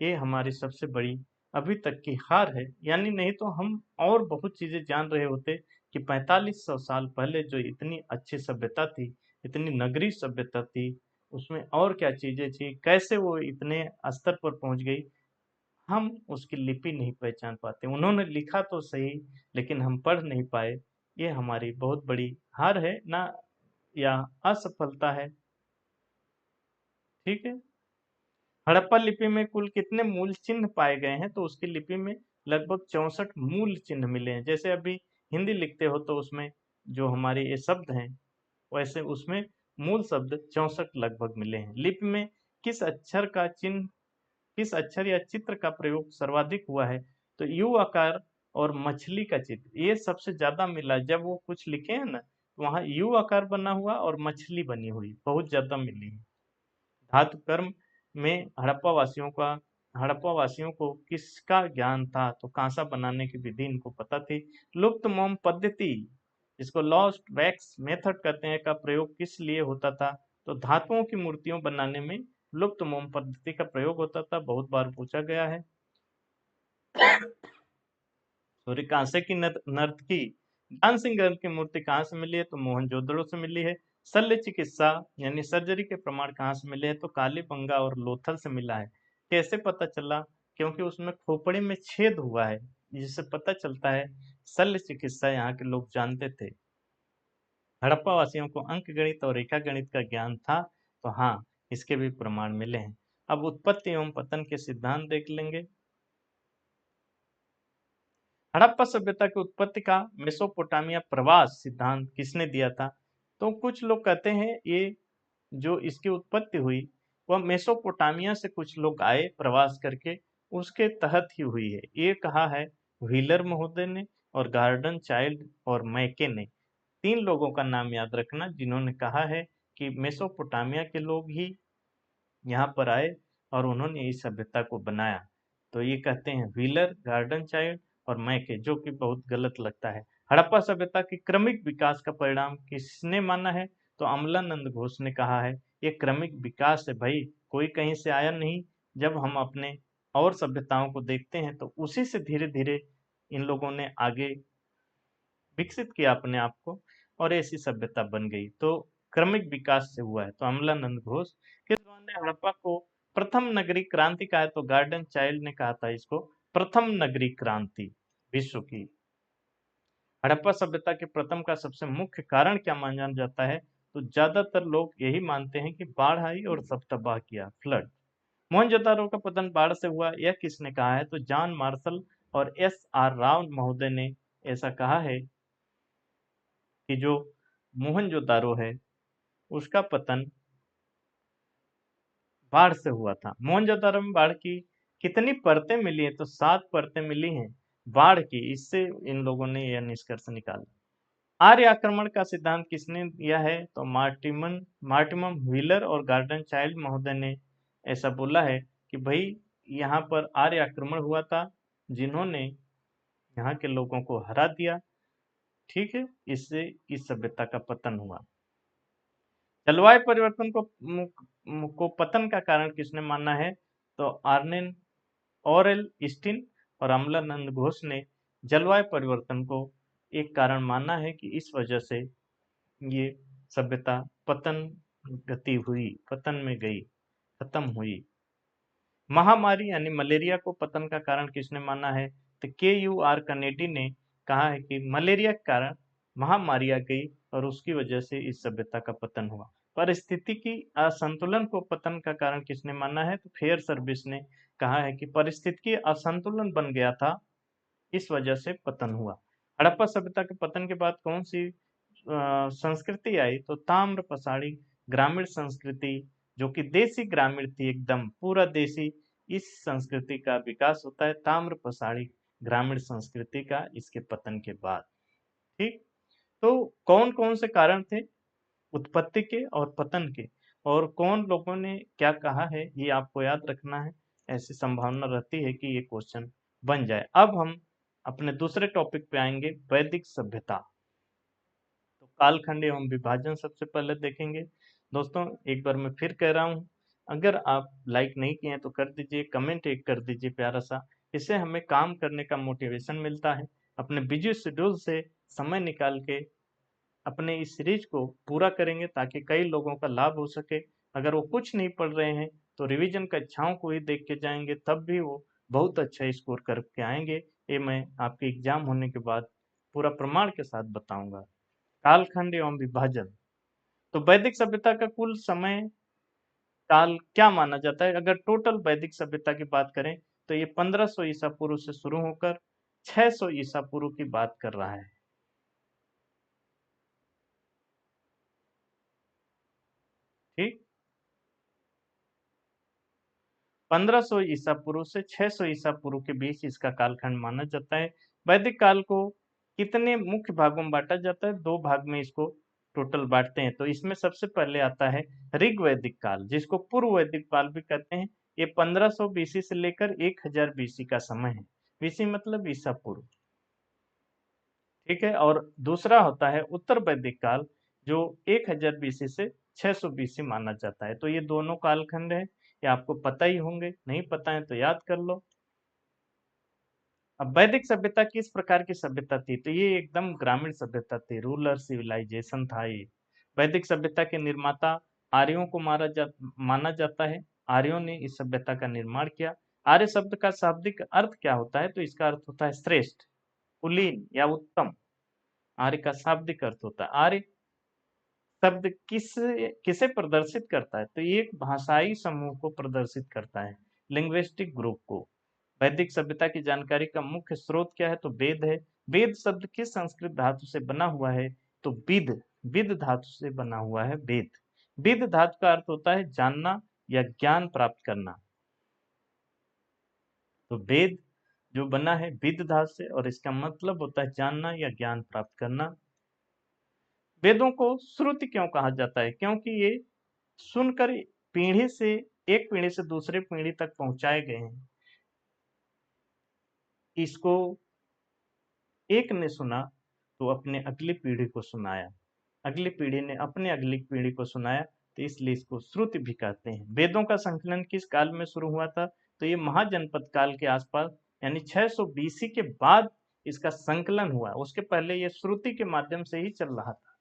ये हमारी सबसे बड़ी अभी तक की हार है। यानी नहीं तो हम और बहुत चीजें जान रहे होते कि 4500 साल पहले जो इतनी अच्छी सभ्यता थी, इतनी नगरीय सभ्यता थी, उसमें और क्या चीजें थी, कैसे वो इतने स्तर पर पहुंच गई, हम उसकी लिपि नहीं पहचान पाते। उन्होंने लिखा तो सही, लेकिन हम पढ़ नहीं पाए। ये हमारी बहुत बड़ी हार है ना, या असफलता है। ठीक है। हड़प्पा लिपि में कुल कितने मूल चिन्ह पाए गए हैं? तो उसकी लिपि में लगभग 64 मूल चिन्ह मिले हैं। जैसे अभी हिंदी लिखते हो तो उसमें जो हमारे ये शब्द हैं, वैसे उसमें मूल शब्द 64 लगभग मिले हैं। लिपि में किस अक्षर का चिन्ह, किस अक्षर या चित्र का प्रयोग सर्वाधिक हुआ है? तो यू आकार और मछली का चित्र, ये सबसे ज्यादा मिला। जब वो कुछ लिखे हैं ना, तो वहां यू आकार बना हुआ और मछली बनी हुई बहुत ज्यादा मिली है। धातु कर्म में हड़प्पा वासियों को किसका ज्ञान था? तो कांसा बनाने की विधि इनको पता थी। लुप्त मोम पद्धति, जिसको लॉस्ट वैक्स मेथड कहते हैं, का प्रयोग किस लिए होता था? तो धातुओं की मूर्तियों बनाने में लुप्त मोम पद्धति का प्रयोग होता था, बहुत बार पूछा गया है। सॉरी, कांसे की नर्तकी ज्ञान सिंह गर्ग की मूर्ति कहाँ से मिली है? तो मोहनजोदड़ो से मिली है। शल्य चिकित्सा यानी सर्जरी के प्रमाण कहाँ से मिले हैं? तो कालीबंगा और लोथल से मिला है। कैसे पता चला? क्योंकि उसमें खोपड़ी में छेद हुआ है, जिससे पता चलता है शल्य चिकित्सा यहाँ के लोग जानते थे। हड़प्पा वासियों को अंक गणित और रेखा गणित का ज्ञान था। तो हाँ, इसके भी प्रमाण मिले हैं। अब उत्पत्ति एवं पतन के सिद्धांत देख लेंगे। हड़प्पा सभ्यता की उत्पत्ति का मेसोपोटामिया प्रवास सिद्धांत किसने दिया था? तो कुछ लोग कहते हैं ये जो इसकी उत्पत्ति हुई, वह मेसोपोटामिया से कुछ लोग आए प्रवास करके, उसके तहत ही हुई है। ये कहा है व्हीलर महोदय ने, और गार्डन चाइल्ड और मैके ने। 3 लोगों का नाम याद रखना जिन्होंने कहा है कि मेसोपोटामिया के लोग ही यहाँ पर आए और उन्होंने इस सभ्यता को बनाया। तो ये कहते हैं व्हीलर, गार्डन चाइल्ड और मैके, जो कि बहुत गलत लगता है। हड़प्पा सभ्यता की क्रमिक विकास का परिणाम किसने माना है? तो अमलानंद घोष ने कहा है ये क्रमिक विकास है भाई, कोई कहीं से आया नहीं। जब हम अपने और सभ्यताओं को देखते हैं तो उसी से धीरे धीरे इन लोगों ने आगे विकसित किया अपने आप को, और ऐसी सभ्यता बन गई। तो क्रमिक विकास से हुआ है। तो अमलानंद घोष। किस विद्वान ने हड़प्पा को प्रथम नगरीय क्रांति कहा है? तो गार्डन चाइल्ड ने कहा था इसको प्रथम नगरीय क्रांति विश्व की। हड़प्पा सभ्यता के प्रथम का सबसे मुख्य कारण क्या माना जाता है? तो ज्यादातर लोग यही मानते हैं कि बाढ़ आई और सब तबाह किया, फ्लड। मोहनजोदारो का पतन बाढ़ से हुआ, यह किसने कहा है? तो जॉन मार्शल और एस आर राव महोदय ने ऐसा कहा है कि जो मोहनजोदारो है उसका पतन बाढ़ से हुआ था। मोहनजोदारो में बाढ़ की कितनी परतें मिली है? तो 7 परतें मिली हैं बाढ़ की। इससे इन लोगों ने यह निष्कर्ष निकाला। आर्य आक्रमण का सिद्धांत किसने दिया है? तो मार्टिमम व्हीलर और गार्डन चाइल्ड महोदय ने ऐसा बोला है कि भाई यहाँ पर आर्य आक्रमण हुआ था, जिन्होंने यहाँ के लोगों को हरा दिया। ठीक है, इससे इस सभ्यता का पतन हुआ। जलवायु परिवर्तन को पतन का कारण किसने माना है? तो आर्नेन ऑरेल स्टीन और अमलानंद घोष ने जलवायु परिवर्तन को एक कारण माना है कि इस वजह से ये सभ्यता पतन में गई, खत्म हुई। महामारी यानी मलेरिया को पतन का कारण किसने माना है? तो KUR कनेडी ने कहा है कि मलेरिया के कारण महामारी आ गई और उसकी वजह से इस सभ्यता का पतन हुआ। परिस्थितिकी असंतुलन को पतन का कारण किसने माना है? तो फेयर सर्विस ने कहा है कि परिस्थितिकी असंतुलन बन गया था, इस वजह से पतन हुआ। हड़प्पा सभ्यता के पतन के बाद कौन सी संस्कृति आई? तो ताम्र पसाड़ी ग्रामीण संस्कृति, जो कि देसी ग्रामीण थी, एकदम पूरा देसी। इस संस्कृति का विकास होता है ताम्र पसाड़ी ग्रामीण संस्कृति का इसके पतन के बाद। ठीक, तो कौन कौन से कारण थे उत्पत्ति के और पतन के, और कौन लोगों ने क्या कहा है, ये आपको याद रखना है। ऐसी संभावना रहती है कि ये क्वेश्चन बन जाए। अब हम अपने दूसरे टॉपिक पे आएंगे, वैदिक सभ्यता। तो कालखंड एवं विभाजन सबसे पहले देखेंगे। दोस्तों एक बार मैं फिर कह रहा हूँ, अगर आप लाइक नहीं किए हैं तो कर दीजिए, कमेंट एक कर दीजिए प्यारा सा, इससे हमें काम करने का मोटिवेशन मिलता है। अपने बिजी शेड्यूल से समय निकाल के अपने इस सीरीज को पूरा करेंगे ताकि कई लोगों का लाभ हो सके। अगर वो कुछ नहीं पढ़ रहे हैं तो रिवीजन कक्षाओं को ही देख के जाएंगे, तब भी वो बहुत अच्छा स्कोर करके आएंगे। ये मैं आपके एग्जाम होने के बाद पूरा प्रमाण के साथ बताऊंगा। कालखंड एवं विभाजन। तो वैदिक सभ्यता का कुल समय काल क्या माना जाता है? अगर टोटल वैदिक सभ्यता की बात करें तो ये 1500 ईसा पूर्व से शुरू होकर 600 ईसा पूर्व की बात कर रहा है। ठीक, 1500 ईसा पूर्व से 600 ईसा पूर्व के बीच इसका कालखंड माना जाता है। वैदिक काल को कितने मुख्य भागों में बांटा जाता है? दो भाग में इसको टोटल बांटते हैं। तो इसमें सबसे पहले आता है ऋग वैदिक काल, जिसको पूर्व वैदिक काल भी कहते हैं। ये 1500 बीसी से लेकर 1000 बीसी का समय है। बीसी मतलब ईसा पूर्व। ठीक है, और दूसरा होता है उत्तर वैदिक काल, जो 1000 बीसी से 600 बीसी माना जाता है। तो ये दोनों कालखंड है, ये आपको पता ही होंगे, नहीं पता है तो याद कर लो। अब वैदिक सभ्यता किस प्रकार की सभ्यता थी? तो ये एकदम ग्रामीण सभ्यता थी, रूरल सिविलाइजेशन था ये। वैदिक सभ्यता के निर्माता आर्यों को माना जाता है। आर्यों ने इस सभ्यता का निर्माण किया। आर्य शब्द का शाब्दिक अर्थ क्या होता है? तो इसका अर्थ होता है श्रेष्ठ, कुलीन या उत्तम। आर्य का शाब्दिक अर्थ होता है। आर्य शब्द किसे प्रदर्शित करता है? तो ये एक भाषाई समूह को प्रदर्शित करता है, लिंग्विस्टिक ग्रुप को। वैदिक सभ्यता की जानकारी का मुख्य स्रोत क्या है? तो वेद है। वेद शब्द किस संस्कृत धातु से बना हुआ है? तो विद, विद धातु से बना हुआ है वेद। विद धातु का अर्थ होता है जानना या ज्ञान प्राप्त करना। तो वेद जो बना है विद धातु से, और इसका मतलब होता है जानना या ज्ञान प्राप्त करना। वेदों को श्रुति क्यों कहा जाता है? क्योंकि ये सुनकर पीढ़ी से एक पीढ़ी से दूसरे पीढ़ी तक पहुंचाए गए हैं। इसको एक ने सुना तो अपने अगली पीढ़ी को सुनाया, अगली पीढ़ी ने अपने अगली पीढ़ी को सुनाया, तो इसलिए इसको श्रुति भी कहते हैं। वेदों का संकलन किस काल में शुरू हुआ था? तो ये महाजनपद काल के आसपास, यानी 600 बीसी के बाद इसका संकलन हुआ। उसके पहले ये श्रुति के माध्यम से ही चल रहा था।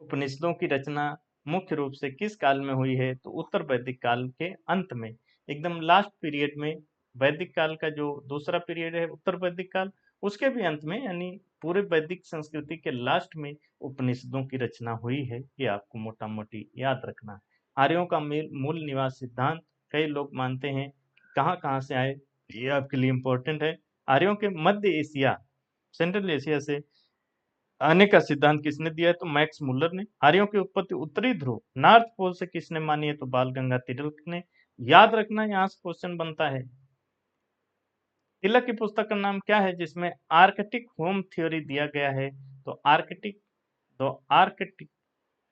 उपनिषदों की रचना मुख्य रूप से किस काल में हुई है? तो उत्तर वैदिक काल के अंत में, एकदम लास्ट पीरियड में। वैदिक काल का जो दूसरा पीरियड है उत्तर वैदिक काल, उसके भी अंत में, यानी पूरे वैदिक संस्कृति के लास्ट में उपनिषदों की रचना हुई है। ये आपको मोटा मोटी याद रखना है। आर्यों का मूल निवास सिद्धांत, कई लोग मानते हैं कहाँ कहाँ से आए, ये आपके लिए इंपॉर्टेंट है। आर्यों के मध्य एशिया, सेंट्रल एशिया से आने का सिद्धांत किसने दिया है? तो मैक्स मुलर ने। आर्यों की उत्पत्ति उत्तरी ध्रुव, नॉर्थ पोल से किसने मानी है? तो बाल गंगाधर तिलक ने। याद रखना, यहाँ से क्वेश्चन बनता है। तिलक की पुस्तक का नाम क्या है जिसमें आर्कटिक होम थ्योरी दिया गया है? तो Arctic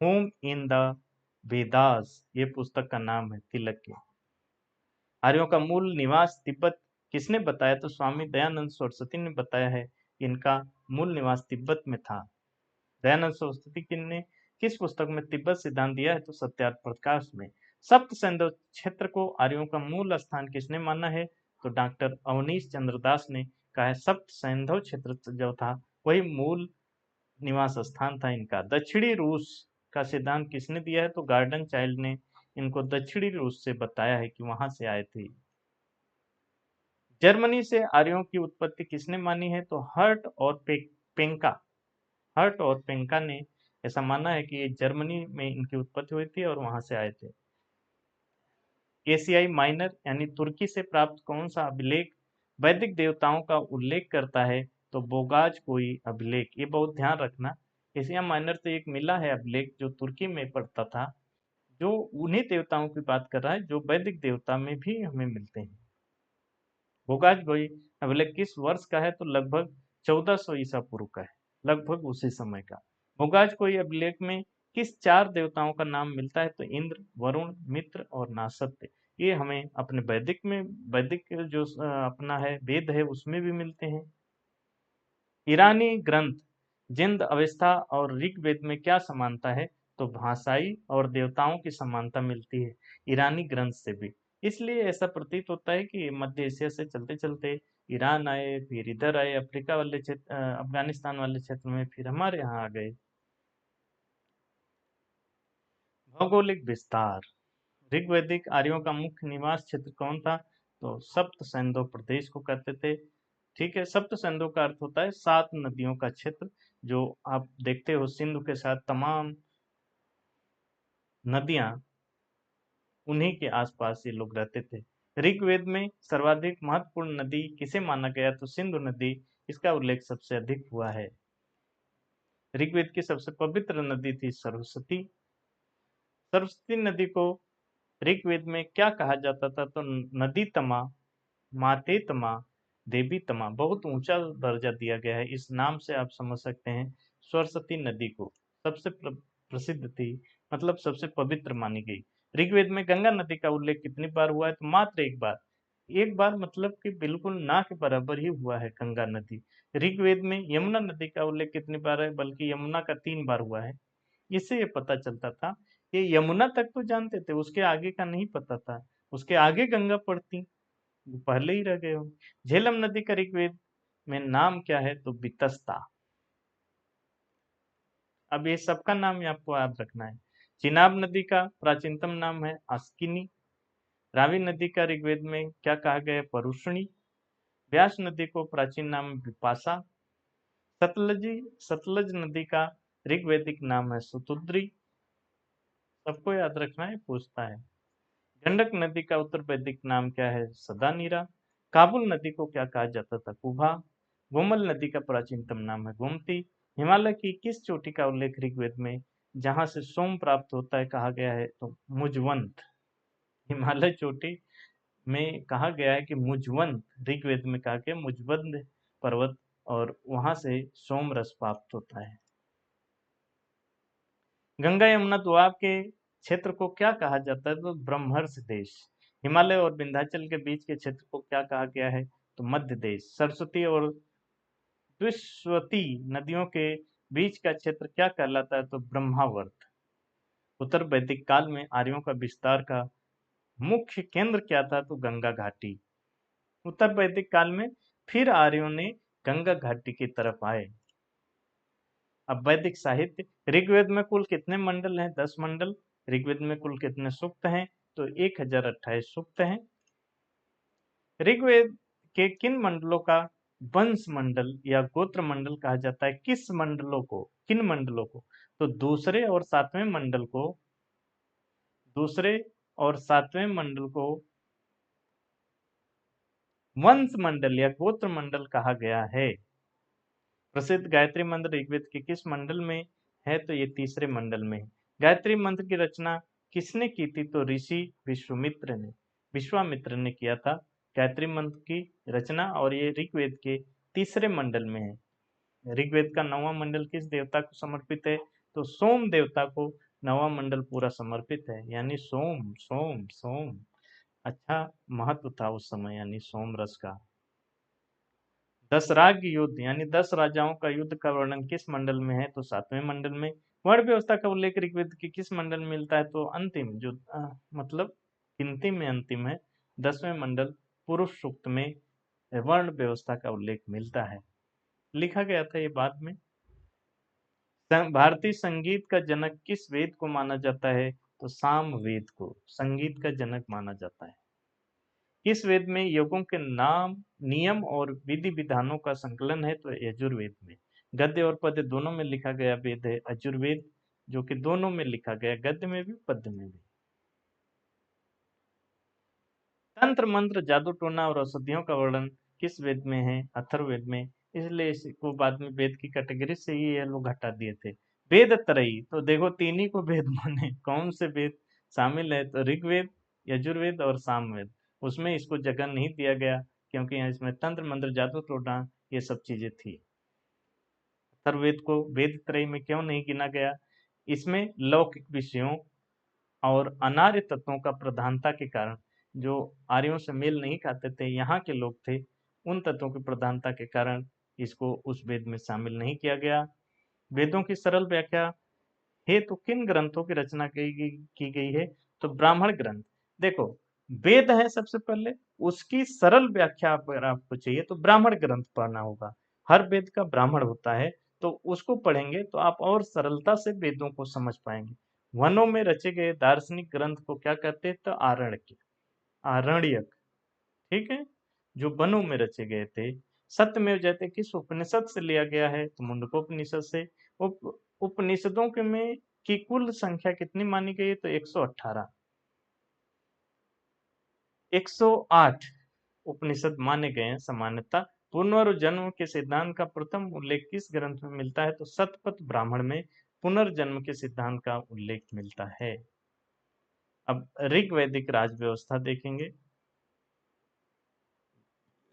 home in the Vedas, ये पुस्तक का नाम है तिलक के। आर्यों का मूल निवास तिब्बत किसने बताया? तो स्वामी दयानंद सरस्वती ने बताया है कि इनका मूल निवास तिब्बत में था। दयानंद सरस्वती ने किस पुस्तक में तिब्बत सिद्धांत दिया है? तो सत्यार्थ प्रकाश में। सप्त सैंधव क्षेत्र को आर्यों का मूल स्थान किसने माना है? तो डॉक्टर अवनीश चंद्र दास ने का है। सप्त सैंधव क्षेत्र जो था वही मूल निवास स्थान था इनका। दक्षिणी रूस का सिद्धांत किसने दिया है? तो गार्डन चाइल्ड ने इनको दक्षिणी रूस से बताया है कि वहां से आए थे। जर्मनी से आर्यों की उत्पत्ति किसने मानी है? तो हर्ट और पेंका। हर्ट और पेंका ने ऐसा माना है कि ये जर्मनी में इनकी उत्पत्ति हुई थी और वहां से आए थे। एशियाई माइनर यानी तुर्की से प्राप्त कौन सा अभिलेख वैदिक देवताओं का उल्लेख करता है? तो बोगाज कोई अभिलेख। ये बहुत ध्यान रखना, एशिया माइनर से एक मिला है अभिलेख जो तुर्की में पड़ता था, जो उन्हीं देवताओं की बात कर रहा है जो वैदिक देवता में भी हमें मिलते हैं। बोगाज कोई अभिलेख किस वर्ष का है? तो लगभग 1400 ईसा पूर्व का है, लगभग उसी समय का। बोगाज कोई अभिलेख में किस चार देवताओं का नाम मिलता है? तो इंद्र, वरुण, मित्र और नासत्य। ये हमें अपने वैदिक में, वैदिक जो अपना है वेद है उसमें भी मिलते हैं। ईरानी ग्रंथ जिंद अवस्था और ऋग्वेद में क्या समानता है? तो भाषाई और देवताओं की समानता मिलती है ईरानी ग्रंथ से भी। इसलिए ऐसा प्रतीत होता है कि मध्य एशिया से चलते चलते ईरान आए, फिर इधर आए, अफ्रीका वाले क्षेत्र, अफगानिस्तान वाले क्षेत्र में, फिर हमारे यहाँ आ गए। भौगोलिक विस्तार। ऋग्वैदिक आर्यों का मुख्य निवास क्षेत्र कौन था? तो सप्त सैंधव प्रदेश को कहते थे। ठीक है, सप्त सैंधव का अर्थ होता है 7 नदियों का क्षेत्र। जो आप देखते हो सिंधु के साथ तमाम नदियां, उन्हीं के आसपास ये लोग रहते थे। ऋग्वेद में सर्वाधिक महत्वपूर्ण नदी किसे माना गया? तो सिंधु नदी, इसका उल्लेख सबसे अधिक हुआ है। ऋग्वेद की सबसे पवित्र नदी थी सरस्वती। सरस्वती नदी को ऋग्वेद में क्या कहा जाता था? तो नदी तमा, माते तमा, देवी तमा। बहुत ऊंचा दर्जा दिया गया है, इस नाम से आप समझ सकते हैं सरस्वती नदी को। सबसे प्रसिद्ध थी, मतलब सबसे पवित्र मानी गई। ऋग्वेद में गंगा नदी का उल्लेख कितनी बार हुआ है? तो मात्र एक बार। एक बार मतलब कि बिल्कुल ना के बराबर ही हुआ है गंगा नदी। ऋग्वेद में यमुना नदी का उल्लेख कितनी बार है? बल्कि यमुना का 3 बार हुआ है। इससे ये पता चलता था, ये यमुना तक तो जानते थे, उसके आगे का नहीं पता था। उसके आगे गंगा पड़ती, वो पहले ही रह गए हो। झेलम नदी का ऋग्वेद में नाम क्या है? तो वितस्ता। अब ये सबका नाम ही आपको याद रखना है। चिनाब नदी का प्राचीनतम नाम है अस्किनी। रावी नदी का ऋग्वेद में क्या कहा गया है? परुषणी। व्यास नदी को प्राचीन नाम विपाशा। सतलजी सतलज नदी का ऋग्वेदिक नाम है सुतुद्री। सबको याद रखना है, पूछता है। गंडक नदी का उत्तर वैदिक नाम क्या है? सदानीरा। काबुल नदी को क्या कहा जाता था? कुभा। गोमल नदी का प्राचीनतम नाम है गोमती। हिमालय की किस चोटी का उल्लेख ऋग्वेद में जहां से सोम प्राप्त होता है कहा गया है? तो मुजवंत। हिमालय चोटी में कहा गया है कि मुजवंत, ऋग्वेद में कहा गया मुजवंत पर्वत, और वहां से सोम रस प्राप्त होता है। गंगा यमुना दोआब के क्षेत्र को क्या कहा जाता है? तो ब्रह्मर्ष देश। हिमालय और विंध्याचल के बीच के क्षेत्र को क्या कहा गया है? तो मध्य देश। सरस्वती और द्विस्वती नदियों के बीच का क्षेत्र क्या कहलाता है? तो ब्रह्मावर्त। उत्तर वैदिक काल में आर्यों का विस्तार का मुख्य केंद्र क्या था? तो गंगा घाटी। उत्तर वैदिक काल में फिर आर्यों ने गंगा घाटी की तरफ आए। अब वैदिक साहित्य। ऋग्वेद में कुल कितने मंडल हैं? 10 मंडल। ऋग्वेद में कुल कितने सूक्त हैं? तो 1028 सूक्त हैं। ऋग्वेद के किन मंडलों का वंश मंडल या गोत्र मंडल कहा जाता है? किस मंडलों को, किन मंडलों को? तो दूसरे और सातवें मंडल को वंश मंडल या गोत्र मंडल कहा गया है। प्रसिद्ध गायत्री मंत्र ऋग्वेद के किस मंडल में है? तो ये तीसरे मंडल में है। गायत्री मंत्र की रचना किसने की थी? तो ऋषि विश्वामित्र ने किया था गायत्री मंत्र की रचना, और ये ऋग्वेद के तीसरे मंडल में है। ऋग्वेद का 9वां मंडल किस देवता को समर्पित है? तो सोम देवता को 9वां मंडल पूरा समर्पित है, यानी सोम सोम सोम। अच्छा महत्व था उस समय, यानी सोम रस का। 10 राज्य युद्ध यानी 10 राजाओं का युद्ध का वर्णन किस मंडल में है? तो 7वें मंडल में। वर्ण व्यवस्था का उल्लेख ऋग्वेद के किस मंडल में मिलता है? तो अंतिम, जो मतलब गिनती में अंतिम है, 10वें मंडल पुरुष सूक्त में वर्ण व्यवस्था का उल्लेख मिलता है। लिखा गया था ये बाद में। भारतीय संगीत का जनक किस वेद को माना जाता है? तो साम वेद को संगीत का जनक माना जाता है। किस वेद में योगों के नाम, नियम और विधि विधानों का संकलन है? तो यजुर्वेद में। गद्य और पद्य दोनों में लिखा गया वेद है यजुर्वेद, जो कि दोनों में लिखा गया, गद्य में भी पद्य में भी। तंत्र मंत्र, जादू टोना और औषधियों का वर्णन किस वेद में है? अथर्ववेद में। इसलिए इसको बाद में वेद की कैटेगरी से ही ये लोग हटा दिए थे। वेद त्रयी, तो देखो तीन ही को वेद माने, कौन से वेद शामिल है? तो ऋग्वेद, यजुर्वेद और सामवेद। उसमें इसको जगह नहीं दिया गया क्योंकि यहाँ इसमें तंत्र मंत्र, जादू टोना ये सब चीजें थी। अथर्ववेद को वेद त्रयी में क्यों नहीं गिना गया? इसमें लौकिक विषयों और अनार्य तत्वों का प्रधानता के कारण, जो आर्यों से मेल नहीं खाते थे, यहाँ के लोग थे, उन तत्वों की प्रधानता के कारण इसको उस वेद में शामिल नहीं किया गया। वेदों की सरल व्याख्या हेतु किन ग्रंथों की रचना की गई है? तो ब्राह्मण ग्रंथ। देखो, वेद है सबसे पहले, उसकी सरल व्याख्या अगर आपको चाहिए तो ब्राह्मण ग्रंथ पढ़ना होगा। हर वेद का ब्राह्मण होता है, तो उसको पढ़ेंगे तो आप और सरलता से वेदों को समझ पाएंगे। वनों में रचे गए दार्शनिक ग्रंथ को क्या कहते हैं? तो आरण्यक, आरण्यक, ठीक है, जो वनों में रचे गए थे। सत्यमेव जयते किस उपनिषद से लिया गया है? तो मुंडकोपनिषद से। उपनिषदों के में की कुल संख्या कितनी मानी गई है? तो 118, 108 उपनिषद माने गए हैं सामान्यतः। पुनर्जन्म के सिद्धांत का प्रथम उल्लेख किस ग्रंथ में मिलता है? तो शतपथ ब्राह्मण में पुनर्जन्म के सिद्धांत का उल्लेख मिलता है। अब ऋग्वैदिक राज व्यवस्था देखेंगे।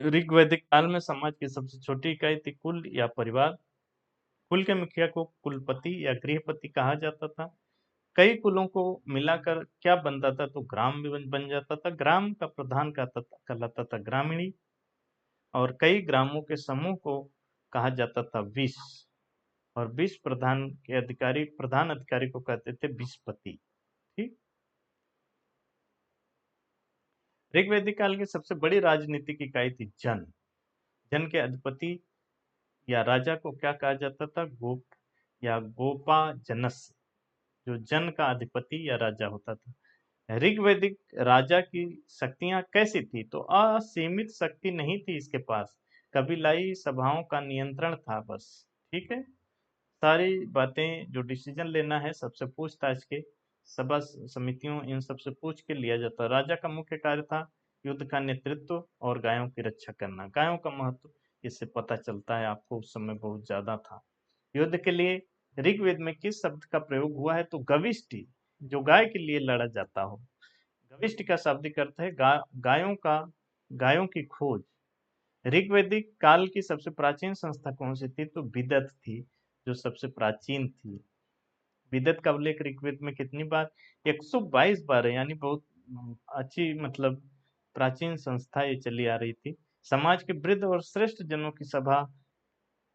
ऋग्वैदिक काल में समाज की सबसे छोटी इकाई थी कुल या परिवार। कुल के मुखिया को कुलपति या गृहपति कहा जाता था। कई कुलों को मिलाकर क्या बनता था? तो ग्राम भी बन जाता था। ग्राम का प्रधान कहलाता था ग्रामीणी, और कई ग्रामों के समूह को कहा जाता था विश, और विश प्रधान अधिकारी को कहते थे विशपति। ठीक। ऋग्वैदिक काल की सबसे बड़ी राजनीतिक इकाई थी जन। जन के अधिपति या राजा को क्या कहा जाता था? गोप या गोपा जनस, जो जन का अधिपति या राजा होता था। ऋग्वैदिक राजा की शक्तियां कैसी थी? तो असीमित शक्ति नहीं थी इसके पास, कबीलाई सभाओं का नियंत्रण था बस। ठीक है, सारी बातें जो डिसीजन लेना है सबसे पूछताछ के, सभा समितियों इन सबसे पूछ के लिया जाता। राजा का मुख्य कार्य था युद्ध का नेतृत्व और गायों की रक्षा करना। गायों का महत्व इससे पता चलता है आपको, उस समय बहुत ज्यादा था। युद्ध के लिए ऋग्वेद में किस शब्द का प्रयोग हुआ है? तो गविष्टि, जो गाय के लिए लड़ा जाता हो। गविष्टि का शाब्दिक अर्थ है गायों की खोज। ऋग्वैदिक काल की सबसे प्राचीन संस्था कौन सी थी? तो विदत थी, जो सबसे प्राचीन थी। विदत का उल्लेख ऋग्वेद में कितनी बार? 122 बार है, यानी बहुत अच्छी, मतलब प्राचीन संस्था ये चली आ रही थी। समाज के वृद्ध और श्रेष्ठ जनों की सभा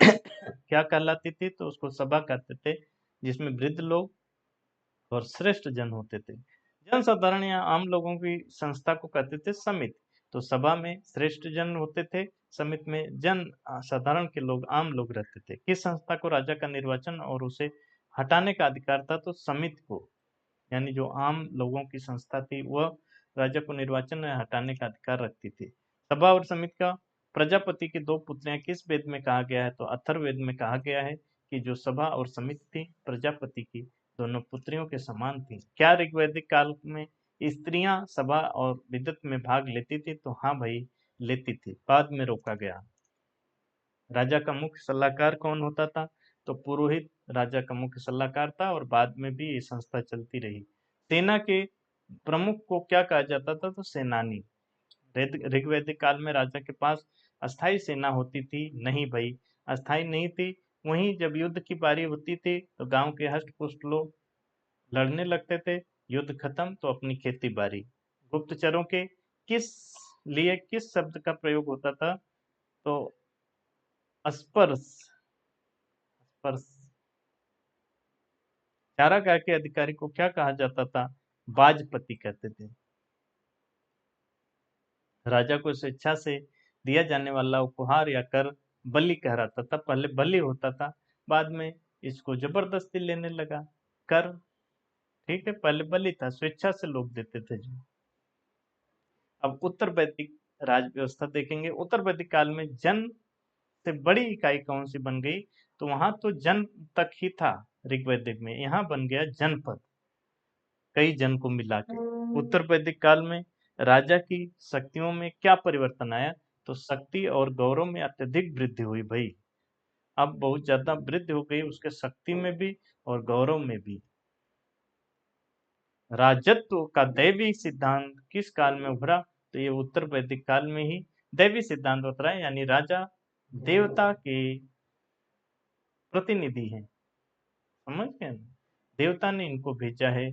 क्या कहलाती थी? तो उसको सभा कहते थे, जिसमें वृद्ध लोग और श्रेष्ठ जन होते थे। जन साधारण या आम लोगों की संस्था को कहते थे समिति। तो सभा में श्रेष्ठ जन होते थे, समिति में जन साधारण के लोग, आम लोग रहते थे। किस संस्था को राजा का निर्वाचन और उसे हटाने का अधिकार था? तो समिति को, यानी जो आम लोगों की संस्था थी वह राजा को निर्वाचन में हटाने का अधिकार रखती थी। सभा और समिति का प्रजापति की दो पुत्रियां किस वेद में कहा गया है? तो अथर्ववेद में कहा गया है कि जो सभा और समिति थी प्रजापति की, दोनों पुत्रियों के समान थी। क्या ऋग्वैदिक काल में स्त्रियां सभा और विदत में भाग लेती थी? तो हाँ भाई, लेती थी, बाद में रोका गया। राजा का मुख्य सलाहकार कौन होता था? तो पुरोहित राजा का मुख्य सलाहकार था, और बाद में भी ये संस्था चलती रही। सेना के प्रमुख को क्या कहा जाता था? तो सेनानी। ऋग्वैदिक काल में राजा के पास अस्थाई सेना होती थी? नहीं भाई, अस्थाई नहीं थी। वहीं जब युद्ध की बारी होती थी तो गांव के हष्ट पुष्ट लोग लड़ने लगते थे, युद्ध खत्म तो अपनी खेती बारी। गुप्तचरों के किस लिए किस शब्द का प्रयोग होता था? तो स्पर्श, स्पर्श। चारागाह के अधिकारी को क्या कहा जाता था? बाजपति कहते थे। राजा को स्वेच्छा से दिया जाने वाला उपहार या कर बलि कहलाता था। पहले बलि होता था, बाद में इसको जबरदस्ती लेने लगा कर। ठीक है, पहले बलि था, स्वेच्छा से लोग देते थे जो। अब उत्तर वैदिक राज व्यवस्था देखेंगे। उत्तर वैदिक काल में जन से बड़ी इकाई कौन सी बन गई? तो वहां तो जन तक ही था ऋग्वैदिक में, यहाँ बन गया जनपद, कई जन को मिला के। उत्तर वैदिक काल में राजा की शक्तियों में क्या परिवर्तन आया? तो शक्ति और गौरव में अत्यधिक वृद्धि हुई भाई। अब बहुत ज्यादा वृद्धि हो गई उसके शक्ति में भी और गौरव में भी। राजत्व का दैवी सिद्धांत किस काल में उभरा? तो ये उत्तर वैदिक काल में ही दैवी सिद्धांत उतरा है, यानी राजा देवता के प्रतिनिधि हैं। समझ गए ना? देवता ने इनको भेजा है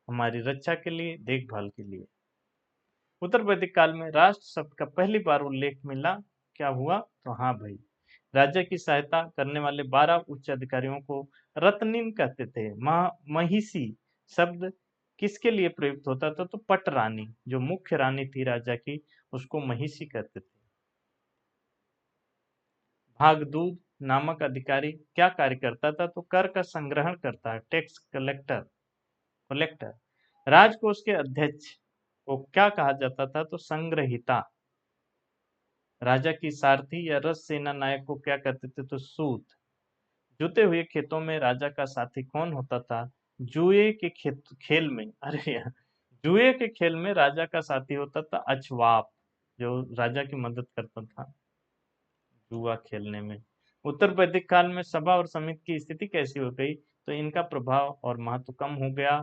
हमारी रक्षा के लिए, देखभाल के लिए। उत्तर वैदिक काल में राष्ट्र शब्द का पहली बार उल्लेख मिला, क्या हुआ? तो हाँ भाई, राजा की सहायता करने वाले 12 उच्च अधिकारियों को रत्निन कहते थे। महिषी शब्द किसके लिए प्रयुक्त होता था? तो पट रानी, जो मुख्य रानी थी राजा की, उसको महिषी कहते थे। भागदूत नामक अधिकारी क्या कार्य करता था? तो कर का संग्रहण करता है, टैक्स कलेक्टर। कलेक्टर राजकोष के अध्यक्ष को क्या कहा जाता था? तो संग्रहिता। राजा की सारथी या रथ सेना नायक को क्या कहते थे? तो सूत। जुते हुए खेतों में राजा का साथी कौन होता था? जुए के खेल में, अरे यार, जुए के खेल में राजा का साथी होता था अछवाप, जो राजा की मदद करता था जुआ खेलने में। उत्तर वैदिक काल में सभा और समिति की स्थिति कैसी हो गई? तो इनका प्रभाव और महत्व कम हो गया।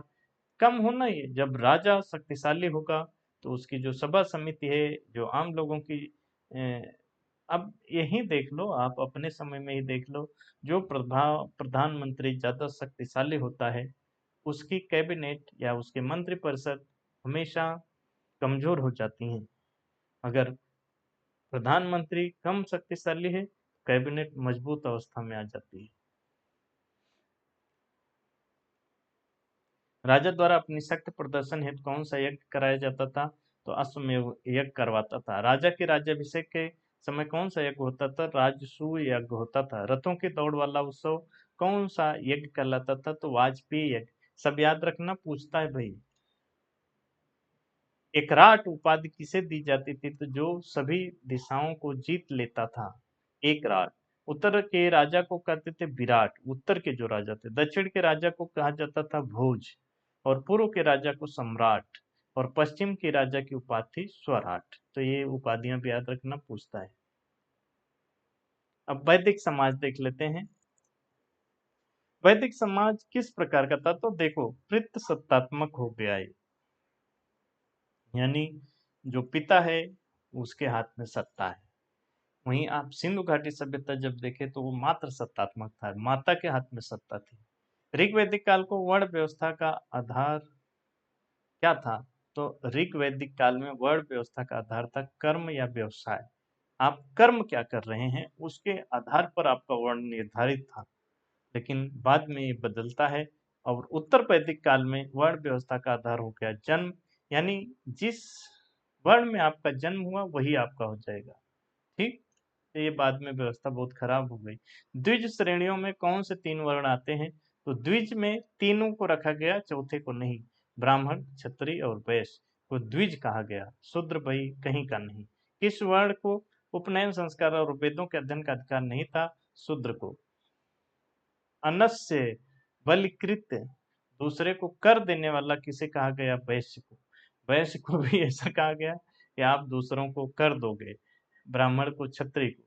कम होना ही है, जब राजा शक्तिशाली होगा तो उसकी जो सभा समिति है, जो आम लोगों की अब यही देख लो, आप अपने समय में ही देख लो, जो प्रधानमंत्री ज्यादा शक्तिशाली होता है उसकी कैबिनेट या उसके मंत्रिपरिषद हमेशा कमजोर हो जाती हैं। अगर प्रधानमंत्री कम शक्तिशाली है, कैबिनेट मजबूत अवस्था में आ जाती है। राजा द्वारा अपनी शक्ति प्रदर्शन हेतु कौन सा यज्ञ कराया जाता था? तो अश्वमेध यज्ञ करवाता था। राजा के राज्याभिषेक के समय कौन सा यज्ञ होता था? राजसूय यज्ञ होता था। रथों की दौड़ वाला उत्सव कौन सा यज्ञ कहलाता था? तो वाजपेयी यज्ञ। सब याद रखना, पूछता है भाई। एकराट उपाधि किसे दी जाती थी? तो जो सभी दिशाओं को जीत लेता था, एकराट। उत्तर के राजा को कहते थे विराट, उत्तर के जो राजा थे। दक्षिण के राजा को कहा जाता था भोज, और पूर्व के राजा को सम्राट, और पश्चिम के राजा की उपाधि थी स्वराट। तो ये उपाधियां भी याद रखना, पूछता है। अब वैदिक समाज देख लेते हैं। वैदिक समाज किस प्रकार का था? तो देखो, पितृ सत्तात्मक हो गया है, यानी जो पिता है उसके हाथ में सत्ता है। वहीं आप सिंधु घाटी सभ्यता जब देखें तो वो मात्र सत्तात्मक था, माता के हाथ में सत्ता थी। ऋग्वैदिक काल को वर्ण व्यवस्था का आधार क्या था? तो ऋग्वैदिक काल में वर्ण व्यवस्था का आधार था कर्म या व्यवसाय। आप कर्म क्या कर रहे हैं उसके आधार पर आपका वर्ण निर्धारित था, लेकिन बाद में ये बदलता है। और उत्तर वैदिक काल में वर्ण व्यवस्था का आधार हो गया जन्म, यानी जिस वर्ण में आपका जन्म हुआ वही आपका हो जाएगा। ठीक, तो ये बाद में व्यवस्था बहुत खराब हो गई। द्विज श्रेणियों में कौन से 3 वर्ण आते हैं? तो द्विज में तीनों को रखा गया, चौथे को नहीं। ब्राह्मण, क्षत्रिय और वैश्य को द्विज कहा गया, शूद्र भाई कहीं का नहीं। किस वर्ण को उपनयन संस्कार और वेदों के अध्ययन का अधिकार नहीं था? शूद्र को। अनस्य बलिकृत, दूसरे को कर देने वाला किसे कहा गया? वैश्य को। वैश्य को भी ऐसा कहा गया कि आप दूसरों को कर दोगे। ब्राह्मण को, क्षत्रिय को।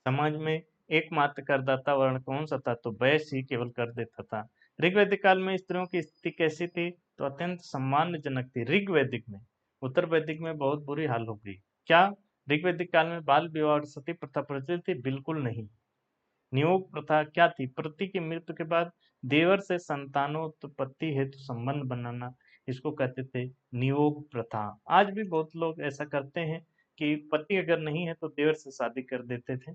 समाज में एकमात्र करदाता वर्ण कौन सा था? तो वैश्य ही केवल कर देता था। ऋग्वैदिक काल में स्त्रियों की स्थिति कैसी थी? तो अत्यंत सम्मानजनक थी ऋग्वैदिक में। उत्तर वैदिक में बहुत बुरी हाल हो गई। क्या ऋग्वैदिक काल में बाल विवाह और सती प्रथा प्रचलित थी? बिल्कुल नहीं। नियोग प्रथा क्या थी? पति की मृत्यु के बाद देवर से संतानोत्पत्ति हेतु संबंध बनाना, इसको कहते थे नियोग प्रथा। आज भी बहुत लोग ऐसा करते हैं कि पति अगर नहीं है तो देवर से शादी कर देते थे।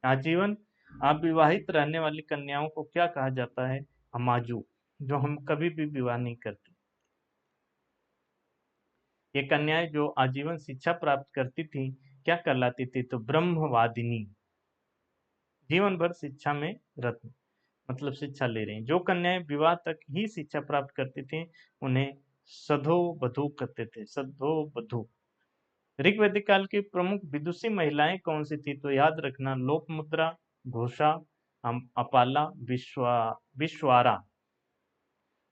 आजीवन अविवाहित रहने वाली कन्याओं को क्या कहा जाता है? हमाजू, जो हम कभी भी विवाह नहीं करते। ये कन्याएं जो आजीवन शिक्षा प्राप्त करती थी क्या कहलाती थी? तो ब्रह्मवादिनी। जीवन भर शिक्षा में रत, मतलब शिक्षा ले रही हैं। जो कन्याएं विवाह तक ही शिक्षा प्राप्त करती थी उन्हें सधो बधू कहते थे, सधो बधू। ऋग्वैदिक काल की प्रमुख विदुषी महिलाएं कौन सी थी? तो याद रखना, लोकमुद्रा, घोषा, अपाला, विश्वारा।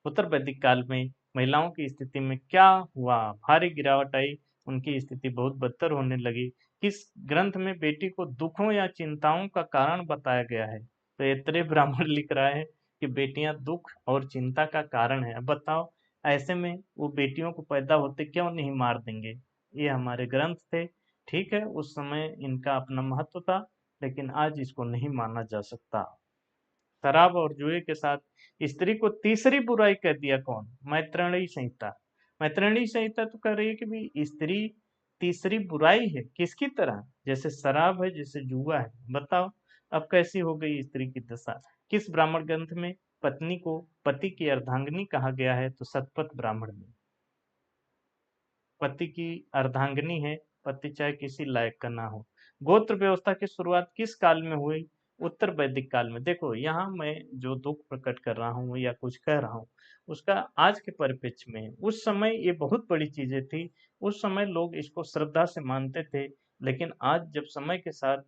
उत्तर वैदिक काल में महिलाओं की स्थिति में क्या हुआ? भारी गिरावट आई, उनकी स्थिति बहुत बदतर होने लगी। किस ग्रंथ में बेटी को दुखों या चिंताओं का कारण बताया गया है? तो ऐतरेय ब्राह्मण लिख रहा है कि बेटियां दुख और चिंता का कारण है। अब बताओ, ऐसे में वो बेटियों को पैदा होते क्यों नहीं मार देंगे? ये हमारे ग्रंथ थे। ठीक है, उस समय इनका अपना महत्व था, लेकिन आज इसको नहीं माना जा सकता। शराब और जुए के साथ स्त्री को तीसरी बुराई कह दिया कौन? मैत्रेयी संहिता। मैत्रेयी संहिता तो कह रही है कि भी स्त्री तीसरी बुराई है। किसकी तरह? जैसे शराब है, जैसे जुआ है। बताओ अब कैसी हो गई स्त्री की दशा? किस ब्राह्मण ग्रंथ में पत्नी को पति की अर्धांगिनी कहा गया है? तो शतपथ ब्राह्मण में। पति की अर्धांगिनी है, पति चाहे किसी लायक का ना हो। गोत्र व्यवस्था की शुरुआत किस काल में हुई? उत्तर वैदिक काल में। देखो यहाँ मैं जो दुख प्रकट कर रहा हूँ या कुछ कह रहा हूँ उसका आज के परिप्रेक्ष्य में, उस समय ये बहुत बड़ी चीजें थी। उस समय लोग इसको श्रद्धा से मानते थे, लेकिन आज जब समय के साथ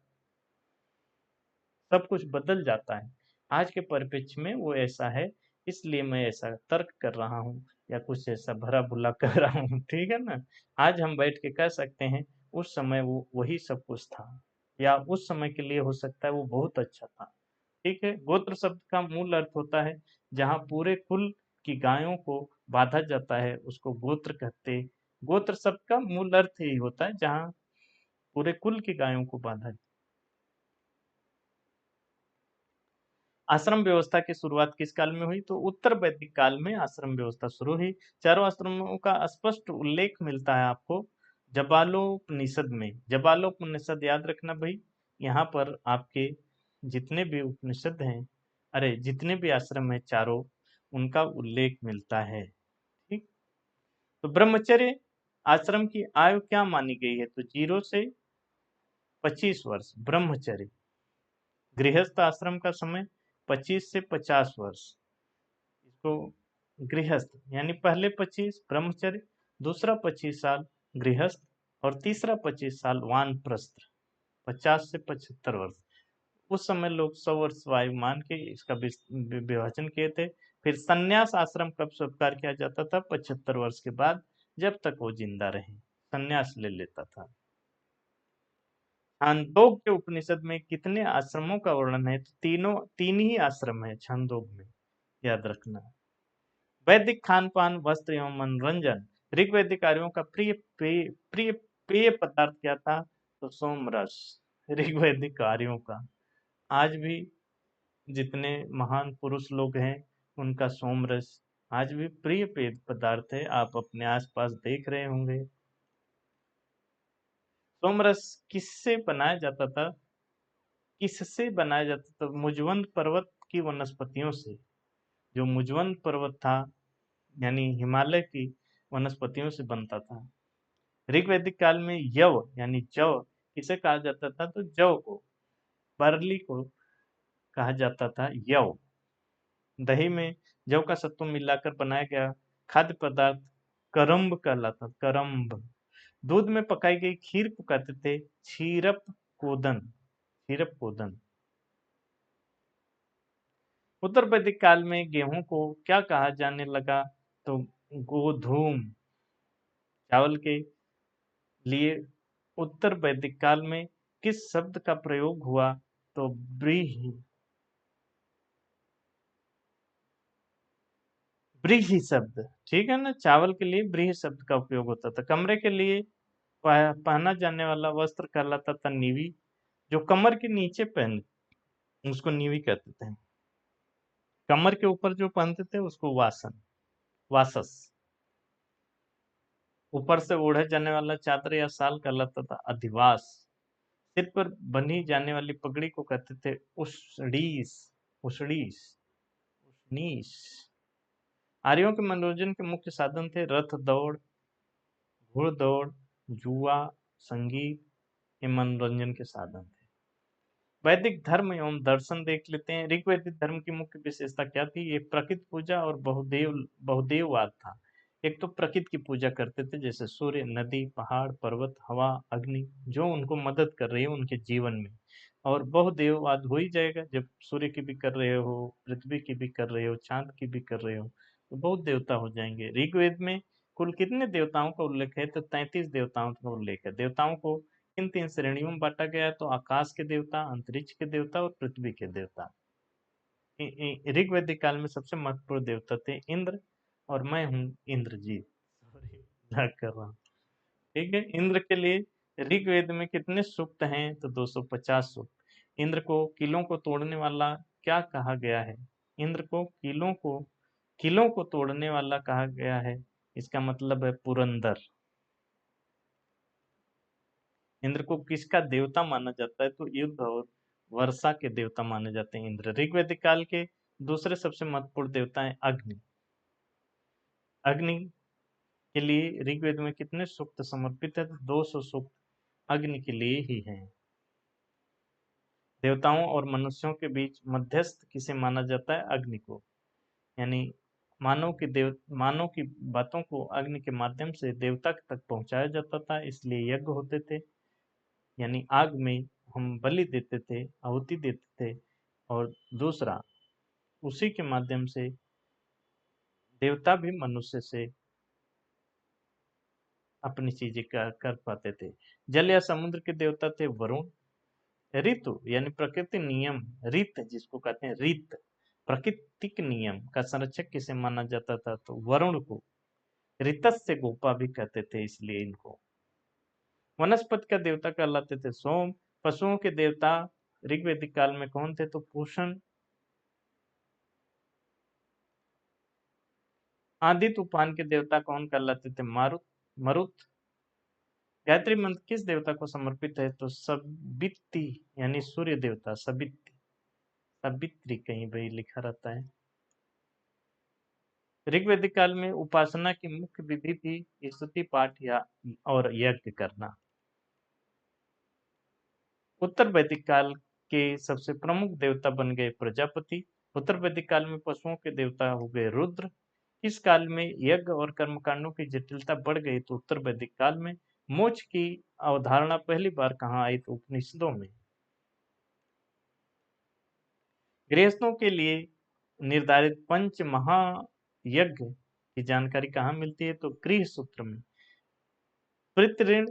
सब कुछ बदल जाता है, आज के परिप्रेक्ष्य में वो ऐसा है, इसलिए मैं ऐसा तर्क कर रहा हूँ या कुछ ऐसा भला बुरा कह रहा हूँ। ठीक है ना? आज हम बैठ के कह सकते हैं उस समय वो वही सब कुछ था, या उस समय के लिए हो सकता है वो बहुत अच्छा था। ठीक है, गोत्र शब्द का मूल अर्थ होता है जहाँ पूरे कुल की गायों को बांधा जाता है उसको गोत्र कहते। गोत्र शब्द का मूल अर्थ यही होता है जहाँ पूरे कुल की गायों को बांधा। आश्रम व्यवस्था की शुरुआत किस काल में हुई? तो उत्तर वैदिक काल में आश्रम व्यवस्था शुरू हुई। चारों आश्रमों का स्पष्ट उल्लेख मिलता है आपको जबालोपनिषद में। जबालोपनिषद याद रखना भाई, यहाँ पर आपके जितने भी उपनिषद हैं, अरे जितने भी आश्रम है चारों, उनका उल्लेख मिलता है। ठीक। तो ब्रह्मचर्य आश्रम की आयु क्या मानी गई है? तो 0 से 25 वर्ष ब्रह्मचर्य। गृहस्थ आश्रम का समय 25 से 50 वर्ष। इसको गृहस्थ यानी पहले 25 ब्रह्मचर्य, दूसरा 25 साल गृहस्थ और तीसरा 25 साल वानप्रस्थ। 50 से 75 वर्ष। उस समय लोग 100 वर्ष आयु मान के इसका विभाजन किए थे। फिर संन्यास आश्रम कब स्वीकार किया जाता था? 75 वर्ष के बाद, जब तक वो जिंदा रहे संन्यास ले लेता था। छांदोग्य उपनिषद में कितने आश्रमों का वर्णन है? तो तीन ही आश्रम है छांदोग्य में, याद रखना। वैदिक खान पान, वस्त्र एवं मनोरंजन। ऋग्वैदिक आर्यों का प्रिय पेय पदार्थ क्या था? तो सोमरस। ऋग्वैदिक आर्यों का आज भी जितने महान पुरुष लोग हैं उनका सोमरस आज भी प्रिय पेय पदार्थ है। आप अपने आसपास देख रहे होंगे। सोमरस किससे बनाया जाता था? किससे बनाया जाता था? मुजवंद पर्वत की वनस्पतियों से। जो मुजवंद पर्वत था यानी हिमालय की वनस्पतियों से बनता था। ऋग्वैदिक काल में यव यानी जव किसे कहा जाता था? तो जव को, बार्ली को कहा जाता था यव। दही में जव का सत्व मिलाकर बनाया गया खाद्य पदार्थ करम्ब कहलाता। करम्ब। दूध में पकाई गई खीर को कहते थे क्षीरप कोदन। क्षीरप कोदन। उत्तर वैदिक काल में गेहूं को क्या कहा जाने लगा? तो गोधूम। चावल के लिए उत्तर वैदिक काल में किस शब्द का प्रयोग हुआ? तो ब्रीहि। ब्रीहि शब्द। ठीक है ना? चावल के लिए ब्रीहि शब्द का उपयोग होता था। कमरे के लिए पहना जाने वाला वस्त्र कहलाता था नीवी। जो कमर के नीचे पहने उसको नीवी कहते थे। कमर के ऊपर जो पहनते थे उसको वासन, वासस। ऊपर से ओढ़े जाने वाला चादर या शाल कहलाता था अधिवास। सिर पर बंधी जाने वाली पगड़ी को कहते थे उषडीस। उषडीस। उष्णीस। आर्यों के मनोरंजन के मुख्य साधन थे रथ दौड़, घुड़दौड़, जुआ, संगीत ये मनोरंजन के साधन थे। वैदिक धर्म एवं दर्शन देख लेते हैं। ऋग्वैदिक धर्म की मुख्य विशेषता क्या थी? ये प्रकृति पूजा और बहुदेववाद था। एक तो प्रकृति की पूजा करते थे, जैसे सूर्य, नदी, पहाड़, पर्वत, हवा, अग्नि, जो उनको मदद कर रही है उनके जीवन में। और बहुदेववाद हो ही जाएगा जब सूर्य की भी कर रहे हो, पृथ्वी की भी कर रहे हो, चांद की भी कर रहे हो, तो बहुत देवता हो जाएंगे। ऋग्वेद में कुल कितने देवताओं का उल्लेख है? तो 33 देवताओं का उल्लेख है। देवताओं को इन 3 श्रेणियों में बांटा गया है, तो आकाश के देवता, अंतरिक्ष के देवता और पृथ्वी के देवता। ऋग्वैदिक काल में सबसे महत्वपूर्ण देवता थे इंद्र, और मैं हूँ इंद्रजीत। सॉरी, मजाक कर रहा हूँ। ठीक है, इंद्र के लिए ऋग्वेद में कितने सूक्त हैं? तो 250 सूक्त। इंद्र को किलों को तोड़ने वाला क्या कहा गया है? इंद्र को किलों को तोड़ने वाला कहा गया है। इसका मतलब है पुरंदर। इंद्र को किसका देवता माना जाता है? तो युद्ध और वर्षा के देवता माने जाते हैं इंद्र। ऋग्वैदिक काल के दूसरे सबसे महत्वपूर्ण देवता है अग्नि। अग्नि के लिए ऋग्वेद में कितने सूक्त समर्पित है? तो 200 सूक्त अग्नि के लिए ही हैं। देवताओं और मनुष्यों के बीच मध्यस्थ किसे माना जाता है? अग्नि को। यानी मानव की बातों को अग्नि के माध्यम से देवता तक पहुंचाया जाता था, इसलिए यज्ञ होते थे। यानी आग में हम बलि देते थे, आहुति देते थे, और दूसरा उसी के माध्यम से देवता भी मनुष्य से अपनी चीजें कर पाते थे। जल या समुद्र के देवता थे वरुण। ऋतु यानी प्रकृति नियम, रीत जिसको कहते हैं रीत, प्राकृतिक नियम का संरक्षक किसे माना जाता था? तो वरुण को। ऋतस्य गोपा भी कहते थे इसलिए इनको। वनस्पति का देवता कहलाते थे सोम। पशुओं के देवता ऋग्वैदिक काल में कौन थे? तो पूषण। आदि तूफान के देवता कौन कहलाते थे? मरुत। गायत्री मंत्र किस देवता को समर्पित है? तो सबित्ती यानी सूर्य देवता, सबित्ती, सबित्री कहीं भाई लिखा रहता है। ऋग्वैदिक काल में उपासना की मुख्य विधि थी स्तुति पाठ या और यज्ञ करना। उत्तर वैदिक काल के सबसे प्रमुख देवता बन गए प्रजापति। उत्तर वैदिक काल में पशुओं के देवता हो गए रुद्र। इस काल में यज्ञ और कर्मकांडों की जटिलता बढ़ गई, तो उत्तर वैदिक काल में मोक्ष की अवधारणा पहली बार कहाँ आई? तो उपनिषदों में। गृहस्थों के लिए निर्धारित पंच महायज्ञ की जानकारी कहाँ मिलती है? तो गृह सूत्र में। पितृ ऋण,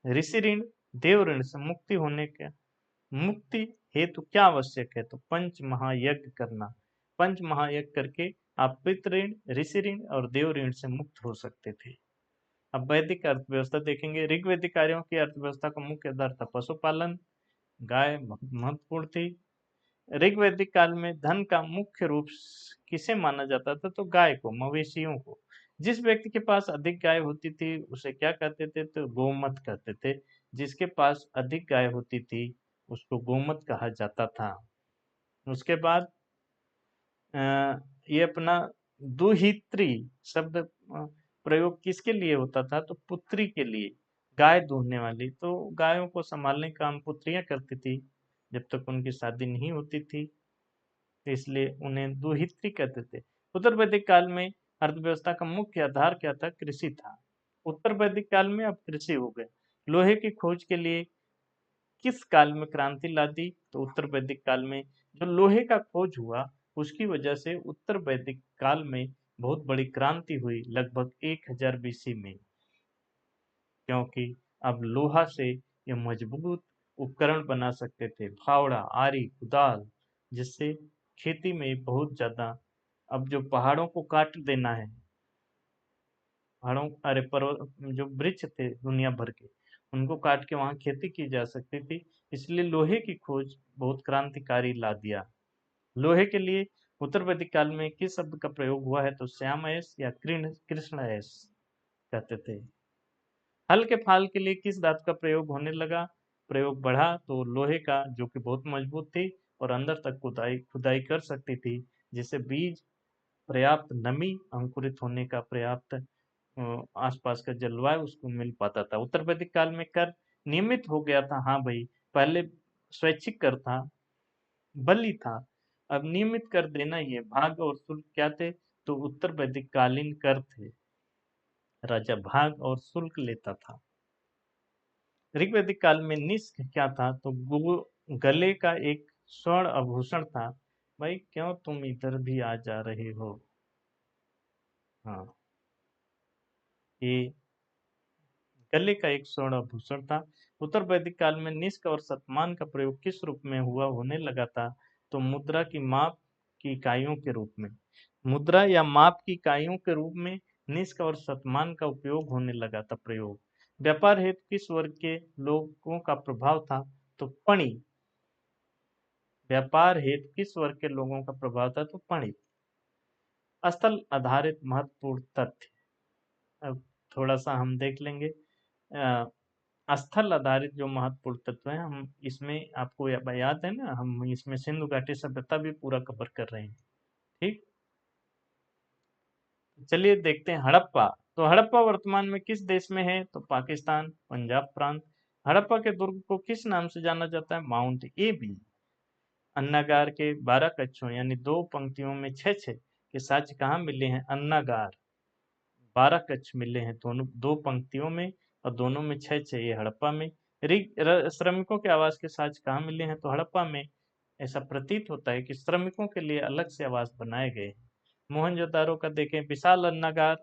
ऋषि ऋण, देव ऋण से मुक्ति हेतु क्या आवश्यक है? तो पंच महायज्ञ करना। पंच महायज्ञ करके आप पितृ ऋण, ऋषि ऋण और देव ऋण से मुक्त हो सकते थे। अब वैदिक अर्थव्यवस्था देखेंगे। ऋग्वैदिक कार्यों की अर्थव्यवस्था का मुख्य आधार था पशुपालन। गाय महत्वपूर्ण थी। ऋग्वैदिक काल में धन का मुख्य रूप किसे माना जाता था? तो गाय को, मवेशियों को। जिस व्यक्ति के पास अधिक गाय होती थी उसे क्या कहते थे? तो गोमत कहते थे। जिसके पास अधिक गाय होती थी उसको गोमत कहा जाता था। उसके बाद अ, ये अपना दुहित्री शब्द प्रयोग किसके लिए होता था? तो पुत्री के लिए, गाय दूहने वाली। तो गायों को संभालने का काम पुत्रियां करती थी जब तक उनकी शादी नहीं होती थी, तो इसलिए उन्हें दुहित्री कहते थे। उत्तर वैदिक काल में अर्थव्यवस्था का मुख्य आधार क्या था? कृषि था। उत्तर वैदिक काल में अब कृषि हो गए। लोहे की खोज के लिए किस काल में क्रांति ला दी? तो उत्तर वैदिक काल में। जो लोहे का खोज हुआ उसकी वजह से उत्तर वैदिक काल में बहुत बड़ी क्रांति हुई, लगभग 1000 बीसी में। क्योंकि अब लोहा से ये मजबूत उपकरण बना सकते थे, फावड़ा, आरी, कुदाल, जिससे खेती में बहुत ज्यादा। अब जो पहाड़ों को काट देना है, पहाड़ों अरे पर्वत जो वृक्ष थे दुनिया भर के, उनको काट के वहां खेती की जा सकती थी। इसलिए लोहे की खोज बहुत क्रांतिकारी ला दिया। लोहे के लिए उत्तर वैदिक काल में किस शब्द का प्रयोग हुआ है? तो श्यामयस या कृष्णयस कहते थे। हल के फाल के लिए किस धातु का प्रयोग होने लगा? प्रयोग बढ़ा तो लोहे का, जो कि बहुत मजबूत थी और अंदर तक खुदाई खुदाई कर सकती थी, जिससे बीज पर्याप्त नमी, अंकुरित होने का पर्याप्त आसपास का जलवायु उसको मिल पाता था। उत्तर वैदिक काल में कर नियमित हो गया था। हाँ भाई, पहले स्वैच्छिक कर था, बलि था, अब नियमित कर देना ही है। भाग और शुल्क क्या थे? तो उत्तर वैदिक कालीन कर थे, राजा भाग और शुल्क लेता था। ऋग्वैदिक काल में निष्क क्या था? तो गले का एक स्वर्ण आभूषण था। भाई क्यों तुम इधर भी आ जा रहे हो? हाँ, ये गले का एक स्वर्ण आभूषण था। उत्तर वैदिक काल में निष्क और शतमान का प्रयोग किस रूप में हुआ होने लगा था? तो मुद्रा की माप की इकाइयों के रूप में, मुद्रा या माप की इकाइयों के रूप में निष्क और शतमान का उपयोग होने लगा था प्रयोग। व्यापार हेतु किस वर्ग के लोगों का प्रभाव था? तो पणि। व्यापार हेतु किस वर्ग के लोगों का प्रभाव था? तो पणि। स्थल आधारित महत्वपूर्ण तथ्य, अब थोड़ा सा हम देख लेंगे। स्थल आधारित जो महत्वपूर्ण तत्व है, हम इसमें आपको याद है ना, हम इसमें सिंधु घाटी सभ्यता भी पूरा कवर कर रहे हैं। ठीक, चलिए देखते हैं हड़प्पा। तो हड़प्पा वर्तमान में किस देश में है? तो पाकिस्तान, पंजाब प्रांत। हड़प्पा के दुर्ग को किस नाम से जाना जाता है? Mount AB. अन्नागार के 12 कक्षों यानी दो पंक्तियों में छह छह के साक्ष्य कहाँ मिले हैं? अन्नागार 12 कक्ष मिले हैं दोनों, दो पंक्तियों में, और दोनों में छह छह, ये हड़प्पा में। श्रमिकों के आवास के साक्ष्य कहाँ मिले हैं? तो हड़प्पा में। ऐसा प्रतीत होता है कि श्रमिकों के लिए अलग से आवास बनाए गए। मोहनजोदारो का देखें, विशाल अन्नागार,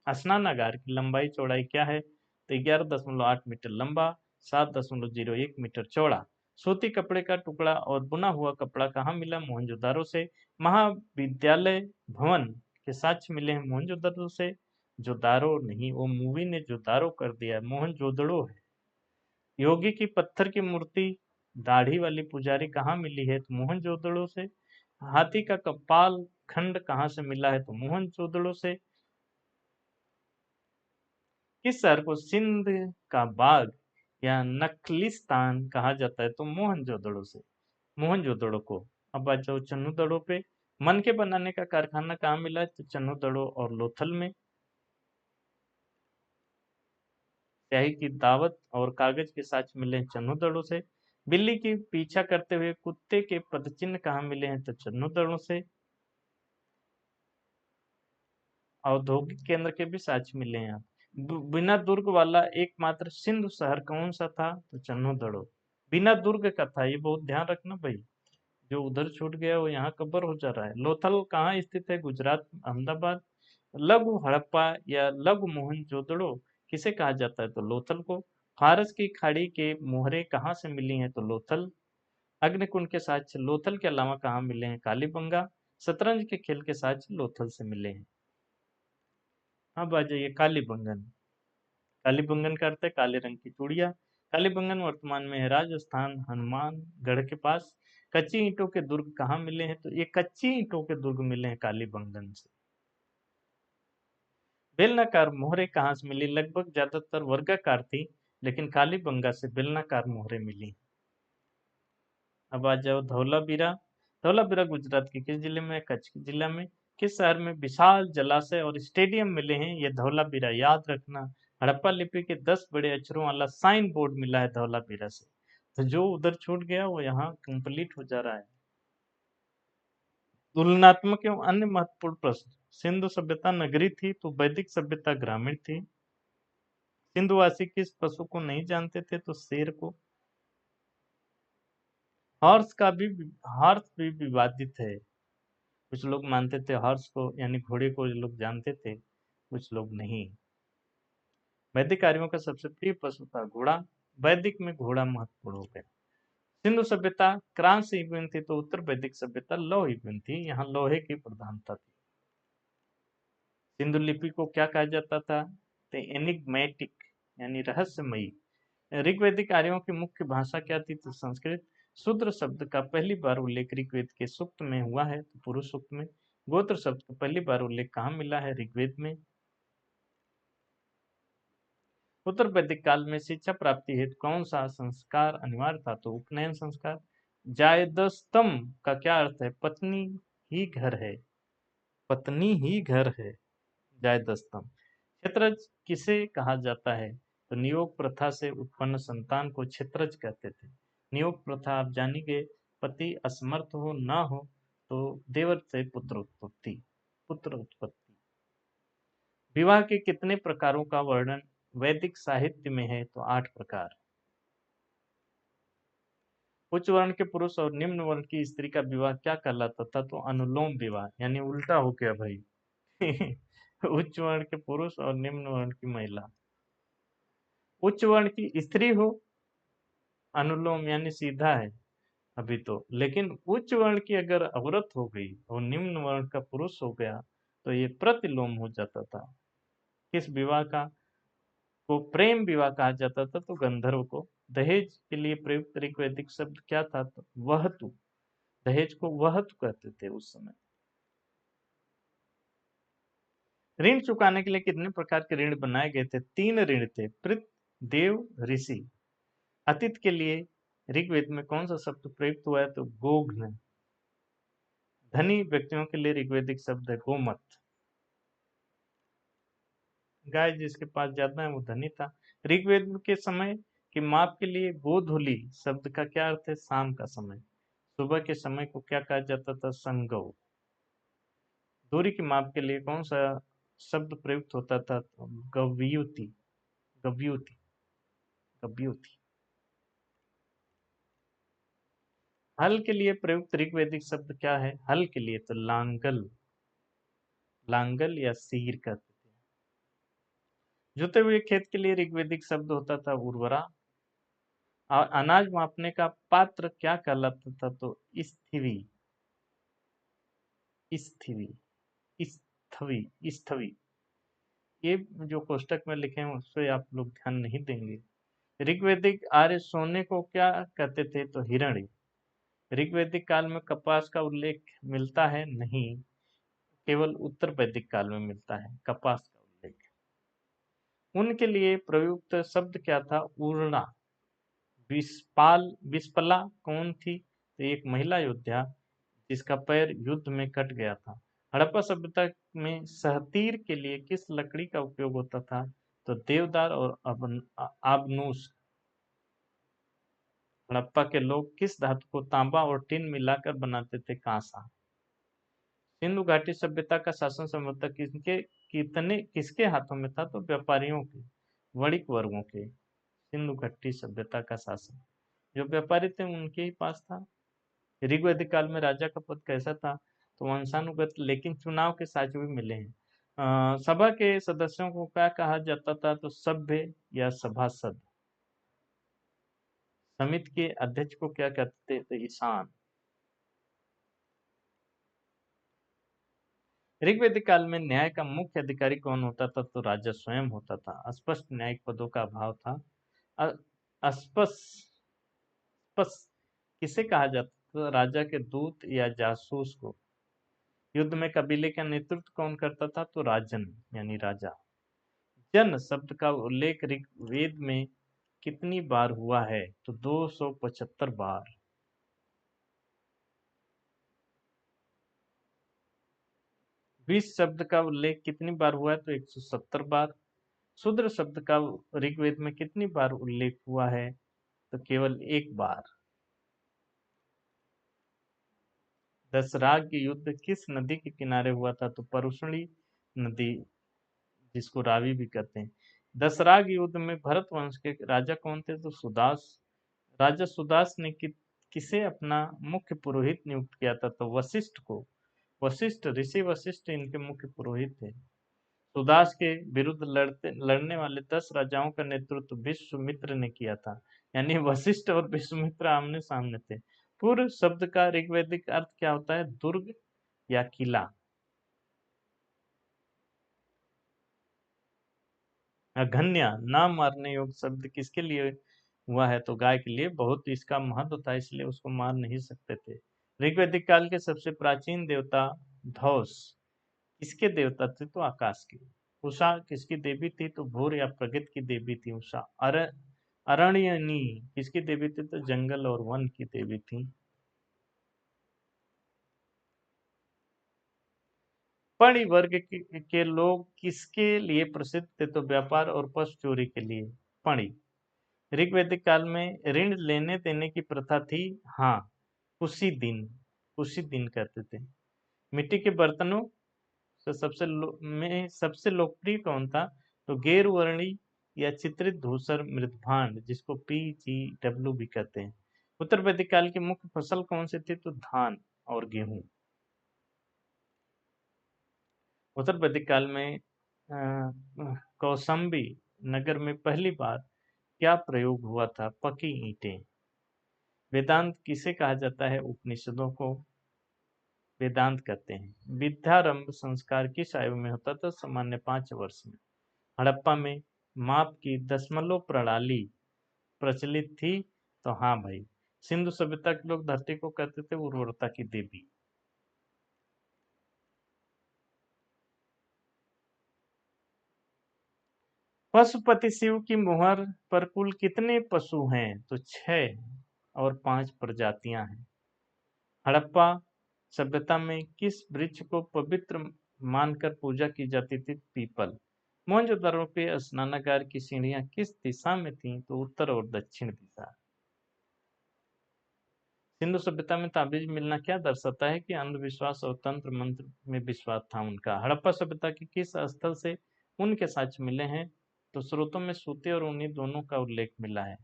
स्नानागार की लंबाई चौड़ाई क्या है? तो 11.8 मीटर लंबा, 7.01 मीटर चौड़ा। सूती कपड़े का टुकड़ा और बुना हुआ कपड़ा कहाँ मिला? मोहनजोदारो से। महाविद्यालय भवन के साक्ष्य मिले हैं मोहनजोदारो से। जोदारो नहीं, वो मूवी ने जोदारो कर दिया है, मोहनजोदड़ो है। योगी की पत्थर की मूर्ति, दाढ़ी वाली पुजारी कहाँ मिली है? तो मोहनजोदड़ो से। हाथी का कपाल खंड कहाँ से मिला है? तो मोहनजोदड़ो से। किस शहर को सिंध का बाग या नखलिस्तान कहा जाता है? तो मोहनजोदड़ो से, मोहनजोदड़ो को। अब आ जाओ चन्नूदड़ो पे। मन के बनाने का कारखाना कहाँ मिला है? तो चन्नूदड़ो और लोथल में। स्याही की दावत और कागज के साक्ष्य मिले हैं चन्नूदड़ो से। बिल्ली की पीछा करते हुए कुत्ते के पदचिन्ह कहाँ मिले हैं? तो चन्नूदड़ो से। औद्योगिक केंद्र के भी साक्ष्य मिले हैं। बिना दुर्ग वाला एकमात्र सिंधु शहर कौन सा था? तो चन्नूदड़ो बिना दुर्ग का था, ये बहुत ध्यान रखना भाई, जो उधर छूट गया वो यहाँ कवर हो जा रहा है। लोथल कहाँ स्थित है? गुजरात, अहमदाबाद। लघु हड़प्पा या लघु मोहनजोदड़ो किसे कहा जाता है? तो लोथल को। फारस की खाड़ी के मोहरे कहाँ से मिली हैं? तो लोथल। अग्निकुंड के साक्ष्य लोथल के अलावा कहाँ मिले हैं? कालीबंगा। शतरंज के खेल के साक्ष्य लोथल से मिले हैं। अब आ जाइए कालीबंगन। कालीबंगन का अर्थ है काले रंग की चूड़िया। कालीबंगन वर्तमान में है राजस्थान, हनुमानगढ़ के पास। कच्ची ईंटों के दुर्ग कहाँ मिले हैं? तो ये कच्ची ईंटों के दुर्ग मिले हैं कालीबंगन से। बेलनाकार मोहरे कहाँ से मिली? लगभग ज्यादातर वर्गाकार थी, लेकिन कालीबंगा से बेलनाकार मोहरे मिली। अब आ जाओ धौलावीरा। धौलावीरा गुजरात के किस जिले में? कच्छ के जिला में। किस शहर में विशाल जलाशय और स्टेडियम मिले हैं? ये धौलावीरा, याद रखना। हड़प्पा लिपि के 10 बड़े अक्षरों वाला साइन बोर्ड मिला है धौलावीरा से। तो जो उधर छूट गया वो यहाँ कंप्लीट हो जा रहा है। तुलनात्मक एवं अन्य महत्वपूर्ण प्रश्न। सिंधु सभ्यता नगरी थी तो वैदिक सभ्यता ग्रामीण थी। सिंधुवासी किस पशु को नहीं जानते थे? तो शेर को। हॉर्स का भी हॉर्स भी विवादित है। कुछ लोग मानते थे हॉर्स को यानी घोड़े को, ये लोग जानते थे, कुछ लोग नहीं। वैदिक आर्यों का सबसे प्रिय पशु था घोड़ा। वैदिक में घोड़ा महत्वपूर्ण हो गया। सिंधु सभ्यता क्रांति युगीन थी तो उत्तर वैदिक सभ्यता लौह युगीन थी, यहाँ लोहे की प्रधानता थी। सिंधु लिपि को क्या कहा जाता था? तो एनिग्मेटिक यानी रहस्यमयी। ऋग्वैदिक आर्यों की मुख्य भाषा क्या थी? तो संस्कृत। शूद्र शब्द का पहली बार उल्लेख ऋग्वेद के सूक्त में हुआ है, तो पुरुष सूक्त में। गोत्र शब्द का पहली बार उल्लेख कहाँ मिला है? ऋग्वेद में। उत्तर वैदिक काल में शिक्षा प्राप्ति हेतु कौन सा संस्कार अनिवार्य था? तो उपनयन संस्कार। जायदस्तम का क्या अर्थ है? पत्नी ही घर है, पत्नी ही घर है, जायदस्तम। क्षेत्रज किसे कहा जाता है? तो नियोग प्रथा से उत्पन्न संतान को क्षेत्रज कहते थे। नियोग प्रथा आप जानिए, पति असमर्थ हो ना हो तो देवर से पुत्र उत्पत्ति। विवाह के कितने प्रकारों का वर्णन वैदिक साहित्य में है? तो 8 प्रकार। उच्च वर्ण के पुरुष और निम्न वर्ण की स्त्री का विवाह क्या कहलाता था? तो अनुलोम विवाह, यानी उल्टा हो गया भाई। उच्च वर्ण के पुरुष और निम्न वर्ण की महिला। उच्च वर्ण की स्त्री हो, अनुलोम यानी सीधा है अभी तो, लेकिन उच्च वर्ण की अगर औरत हो गई और निम्न वर्ण का पुरुष हो गया तो ये प्रतिलोम हो जाता था। किस विवाह का को प्रेम विवाह कहा जाता था? तो गंधर्व को। दहेज के लिए प्रयुक्त ऋग्वैदिक शब्द क्या था? तो वहतु। दहेज को वहतु कहते थे उस समय। ऋण चुकाने के लिए कितने प्रकार के ऋण बनाए गए थे? 3 ऋण थे, पृथ, देव, ऋषि। अतीत के लिए ऋग्वेद में कौन सा शब्द प्रयुक्त हुआ है? तो गोघ्न। धनी व्यक्तियों के लिए ऋग्वैदिक शब्द है गोमत। गाय जिसके पास ज्यादा है वो धनी था। ऋग्वेद के समय के माप के लिए गोधूली शब्द का क्या अर्थ है? शाम का समय। सुबह के समय को क्या कहा जाता था? संगव। दूरी के माप के लिए कौन सा शब्द प्रयुक्त होता था? तो गव्युति। गव्युति। गव्युति। हल के लिए प्रयुक्त ऋग्वैदिक शब्द क्या है? हल के लिए तो लांगल। लांगल या सीर कहते थे। जुते हुए खेत के लिए ऋग्वैदिक शब्द होता था उर्वरा। और अनाज मापने का पात्र क्या कहलाता था? तो स्थिवी। स्थिवी। स्थवी। ये जो कोष्टक में लिखे हैं उस पे आप लोग ध्यान नहीं देंगे। ऋग्वैदिक आर्य सोने को क्या कहते थे? तो हिरण्य। ऋग्वैदिक काल में कपास का उल्लेख मिलता है? नहीं, केवल उत्तर वैदिक काल में मिलता है कपास का उल्लेख। उनके लिए प्रयुक्त शब्द क्या था? ऊर्णा। विस्पला कौन थी? तो एक महिला योद्धा जिसका पैर युद्ध में कट गया था। हड़प्पा सभ्यता में सहतीर के लिए किस लकड़ी का उपयोग होता था? तो देवदार और आबनूस। हड़प्पा के लोग किस धातु को तांबा और टिन मिलाकर बनाते थे? कांसा। सिंधु घाटी सभ्यता का शासन संभवतः किसके हाथों में था? तो व्यापारियों के, वणिक वर्गों के। सिंधु घाटी सभ्यता का शासन जो व्यापारी थे उनके ही पास था। ऋग्वैदिक काल में राजा का पद कैसा था? तो वंशानुगत, लेकिन चुनाव के साक्ष्य भी मिले हैं। सभा के सदस्यों को क्या कहा जाता था? तो सभ्य या सभासद। समिति के अध्यक्ष को क्या कहते थे? तो ईशान। ऋग्वैदिक काल में न्याय का मुख्य अधिकारी कौन होता था? तो राजा स्वयं होता था। अस्पष्ट न्यायिक पदों का अभाव था। अ- अस्पष्ट स्पष्ट किसे कहा जाता था? राजा के दूत या जासूस को। युद्ध में कबीले का नेतृत्व कौन करता था? तो राजन यानी राजा। जन शब्द का उल्लेख ऋग्वेद में कितनी बार हुआ है? तो 275 बार। विष शब्द का उल्लेख कितनी बार हुआ है? तो 170 बार। शूद्र शब्द का ऋग्वेद में कितनी बार उल्लेख हुआ है? तो केवल 1 बार। दशराग युद्ध किस नदी के किनारे हुआ था? तो परुष्णी नदी, जिसको रावी भी कहते हैं। दशराग युद्ध में भरत वंश के राजा कौन थे? तो सुदास। राजा सुदास ने किसे अपना मुख्य पुरोहित नियुक्त किया था? तो वशिष्ठ को। वशिष्ठ, ऋषि वशिष्ठ इनके मुख्य पुरोहित थे। सुदास के विरुद्ध लड़ने वाले 10 राजाओं का नेतृत्व विश्वामित्र ने किया था। यानी वशिष्ठ और विश्वामित्र आमने सामने थे। पूर्व शब्द का ऋग्वैदिक अर्थ क्या होता है? दुर्ग या किला। अघन्या ना मारने योग्य शब्द किसके लिए हुआ है? तो गाय के लिए। बहुत इसका महत्व था इसलिए उसको मार नहीं सकते थे। ऋग्वैदिक काल के सबसे प्राचीन देवता धौस किसके देवता थे? तो आकाश के। उषा किसकी देवी थी? तो भोर या प्रगति की देवी थी उषा। अरण्यनी किसकी देवी थी? तो जंगल और वन की देवी थी। पणि वर्ग के लोग किसके लिए प्रसिद्ध थे? तो व्यापार और पशु चोरी के लिए। पणि। ऋग्वैदिक काल में ऋण लेने देने की प्रथा थी। हाँ, उसी दिन करते थे। मिट्टी के बर्तनों से सबसे लोकप्रिय कौन था? तो गैरवर्णी या चित्रित धूसर मृदभांड, जिसको PGW भी कहते हैं। उत्तर वैदिक काल की मुख्य फसल कौन सी थी? तो धान और गेहूं। उत्तर वैदिक काल में कौसंबी नगर में पहली बार क्या प्रयोग हुआ था? पकी ईंटें। वेदांत किसे कहा जाता है? उपनिषदों को वेदांत कहते हैं। विद्यारंभ संस्कार किस आयु में होता था? सामान्य 5 वर्ष में। हड़प्पा में माप की दशमलव प्रणाली प्रचलित थी। तो हाँ भाई, सिंधु सभ्यता के लोग धरती को कहते थे उर्वरता की देवी। पशुपति शिव की मुहर पर कुल कितने पशु हैं? तो 6 और 5 प्रजातियां हैं। हड़प्पा सभ्यता में किस वृक्ष को पवित्र मानकर पूजा की जाती थी? पीपल। मोहनजोदड़ो के स्नानागार की सीढ़ियां किस दिशा में थीं? तो उत्तर और दक्षिण दिशा। सिंधु सभ्यता में ताबीज मिलना क्या दर्शाता है? कि अंधविश्वास और तंत्र मंत्र में विश्वास था उनका। हड़प्पा सभ्यता के किस स्थल से उनके साक्ष्य मिले हैं? तो स्रोतों में सूते और ऊनी दोनों का उल्लेख मिला है।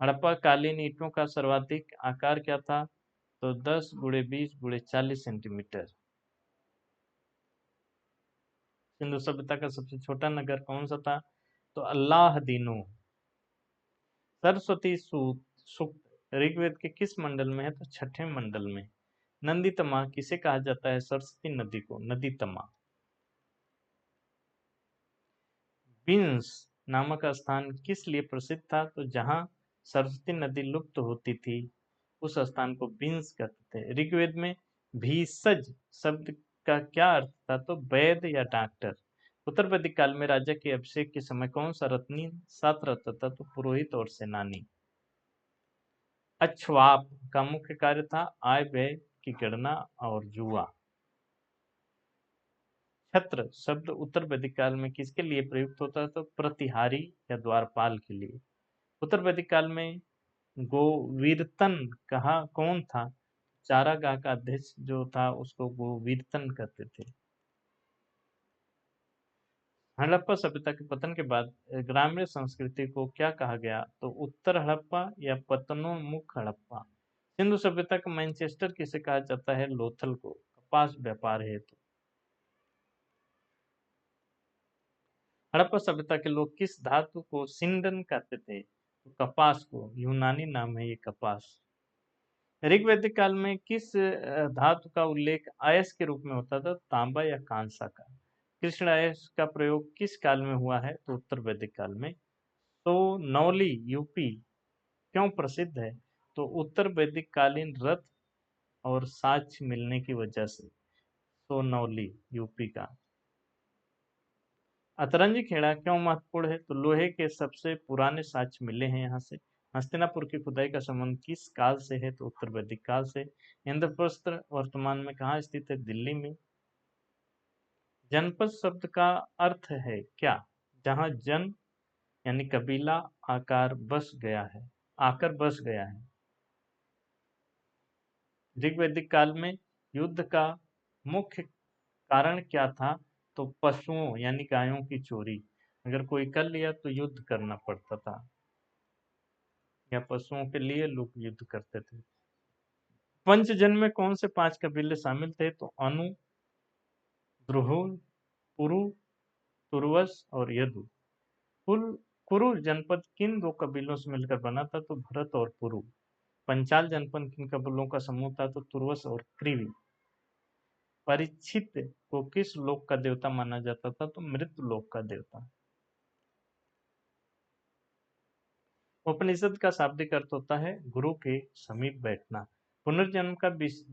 हड़प्पा कालीन ईंटों का सर्वाधिक आकार क्या था? तो 10 गुणे 20 गुणे 40 सेंटीमीटर। सिंधु सभ्यता का सबसे छोटा नगर कौन सा था? तो अल्लाहदीनो। सरस्वती सूक्त ऋग्वेद के किस मंडल में है? तो 6ठे मंडल में। नंदी तमा किसे कहा जाता है? सरस्वती नदी को नदी तमा। बिंस नामक स्थान किस लिए प्रसिद्ध था? तो जहां सरस्वती नदी लुप्त होती थी उस स्थान को बिंस कहते थे। ऋग्वेद में भीषज शब्द का क्या अर्थ था? तो वैद्य या डॉक्टर। उत्तर वैदिक काल में राजा के अभिषेक के समय कौन सा रत्नी साथ रहता था? तो पुरोहित और सेनानी। अक्षवाप का मुख्य कार्य था आय व्यय की गणना और जुआ। छत्र शब्द उत्तर वैदिक काल में किसके लिए प्रयुक्त होता था? तो प्रतिहारी या द्वारपाल के लिए। उत्तर वैदिक काल में गोवीर्तन कहा कौन था? चारागाह का अध्यक्ष जो था उसको गोवीर्तन कहते थे। हड़प्पा सभ्यता के पतन के बाद ग्रामीण संस्कृति को क्या कहा गया? तो उत्तर हड़प्पा या पतनोन्मुख हड़प्पा। सिंधु सभ्यता का मैनचेस्टर किसे कहा जाता है? लोथल को, कपास व्यापार हेतु। हड़प्पा सभ्यता के लोग किस धातु को सिंडन कहते थे? तो कपास को, यूनानी नाम है ये कपास। ऋग्वैदिक काल में किस धातु का उल्लेख आयस के रूप में होता था? तांबा या कांसा का। कृष्ण आयस का प्रयोग किस काल में हुआ है? तो उत्तर वैदिक काल में। तो नौली यूपी क्यों प्रसिद्ध है? तो उत्तर वैदिक कालीन रथ और साक्ष्य मिलने की वजह से। सोनौली यूपी का। अतरंजी खेड़ा क्यों महत्वपूर्ण है? तो लोहे के सबसे पुराने साक्ष्य मिले हैं यहाँ से। हस्तिनापुर की खुदाई का संबंध किस काल से है? तो उत्तर वैदिक काल से। इंद्रप्रस्थ वर्तमान में कहाँ स्थित है? दिल्ली में। जनपद शब्द का अर्थ है क्या? जहाँ जन यानी कबीला आकर बस गया है। ऋग्वैदिक काल में युद्ध का मुख्य कारण क्या था? तो पशुओं यानी गायों की चोरी। अगर कोई कर लिया तो युद्ध करना पड़ता था, या पशुओं के लिए लोग युद्ध करते थे। पंचजन में कौन से 5 कबीले शामिल थे? तो अनु, द्रुहु, पुरु, तुर्वस और यदु। कुल कुरु जनपद किन 2 कबीलों से मिलकर बना था? तो भरत और पुरु। पंचाल जनपद किन कबीलों का समूह था? तो तुर्वस और कृवि। परीक्षित को किस लोक का देवता माना जाता था? तो मृत्यु लोक का देवता। उपनिषद का शाब्दिक अर्थ होता है गुरु के समीप बैठना। पुनर्जन्म का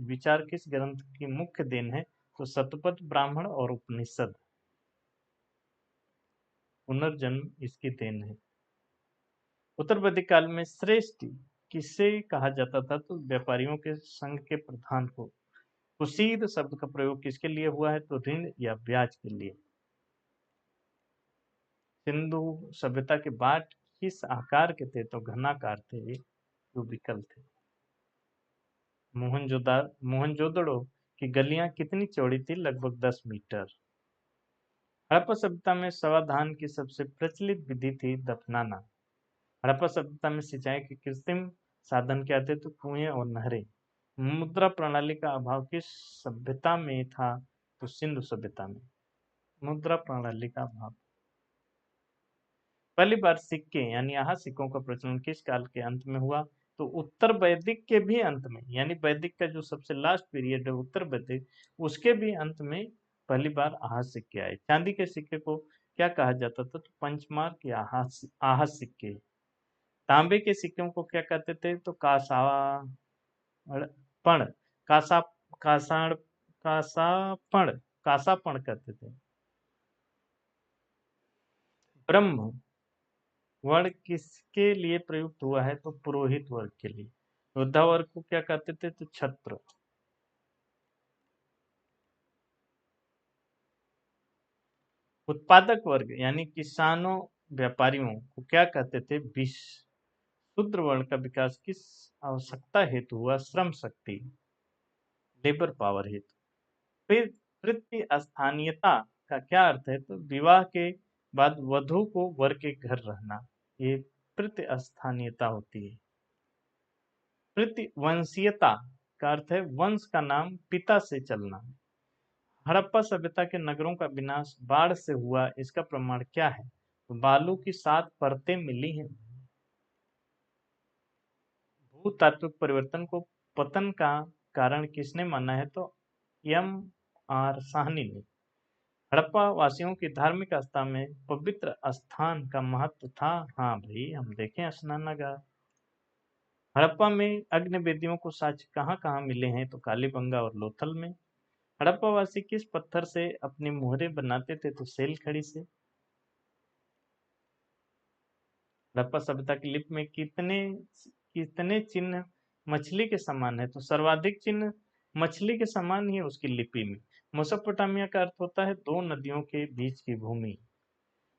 विचार किस ग्रंथ की मुख्य देन है? तो शतपथ ब्राह्मण और उपनिषद। पुनर्जन्म इसकी देन है। उत्तर वैदिक काल में श्रेष्ठ किसे कहा जाता था? तो व्यापारियों के संघ के प्रधान को। कुसीद शब्द का प्रयोग किसके लिए हुआ है? तो ऋण या ब्याज के लिए। सिंधु सभ्यता के बाट किस आकार के थे? तो घनाकार थे, एक क्यूबिकल थे। मोहनजोदड़ो की गलियां कितनी चौड़ी थी? लगभग 10 मीटर। हड़प्पा सभ्यता में समाधान की सबसे प्रचलित विधि थी दफनाना। हड़प्पा सभ्यता में सिंचाई के कृत्रिम साधन क्या थे? तो कुएं और नहरें। मुद्रा प्रणाली का अभाव किस सभ्यता में था? तो सिंधु सभ्यता में मुद्रा प्रणाली का अभाव। पहली बार सिक्के यानी यहाँ सिक्कों का प्रचलन किस काल के अंत में हुआ? तो उत्तर वैदिक के भी अंत में, यानी वैदिक का जो सबसे लास्ट पीरियड है उत्तर वैदिक, उसके भी अंत में पहली बार आहत सिक्के आए। चांदी के सिक्के को क्या कहा जाता था? तो पंचमार्क या आहत सिक्के। तांबे के सिक्कों को क्या कहते थे? तो कासापण, कासा कासाण कासापण कासापण कहते थे। ब्रह्म वर्ण किसके लिए प्रयुक्त हुआ है? तो पुरोहित वर्ग के लिए। योद्धा वर्ग को क्या कहते थे? तो छत्र। उत्पादक वर्ग यानी किसानों व्यापारियों को क्या कहते थे? शूद्र वर्ण का विकास किस आवश्यकता हेतु हुआ? श्रम शक्ति, लेबर पावर हेतु। फिर तृतीय स्थानीयता का क्या अर्थ है? तो विवाह के बाद वधु को वर के घर रहना, ये तृतीय स्थानीयता होती है। प्रतिवंशीयता का अर्थ है वंश का नाम पिता से चलना। हड़प्पा सभ्यता के नगरों का विनाश बाढ़ से हुआ, इसका प्रमाण क्या है? तो बालू की 7 परतें मिली हैं। भूतात्विक परिवर्तन को पतन का कारण किसने माना है? तो एम आर साहनी ने। हड़प्पा वासियों की धार्मिक आस्था में पवित्र स्थान का महत्व था। हाँ भाई, हम देखें स्नानागार। हड़प्पा में अग्नि वेदियों को साक्ष्य कहाँ कहाँ मिले हैं? तो कालीबंगा और लोथल में। हड़प्पावासी किस पत्थर से अपनी मोहरें बनाते थे? तो सेल खड़ी से। हड़प्पा सभ्यता की लिपि में कितने कितने चिन्ह मछली के समान है? तो सर्वाधिक चिन्ह मछली के समान ही है उसकी लिपि में। मेसोपोटामिया का अर्थ होता है 2 नदियों के बीच की भूमि।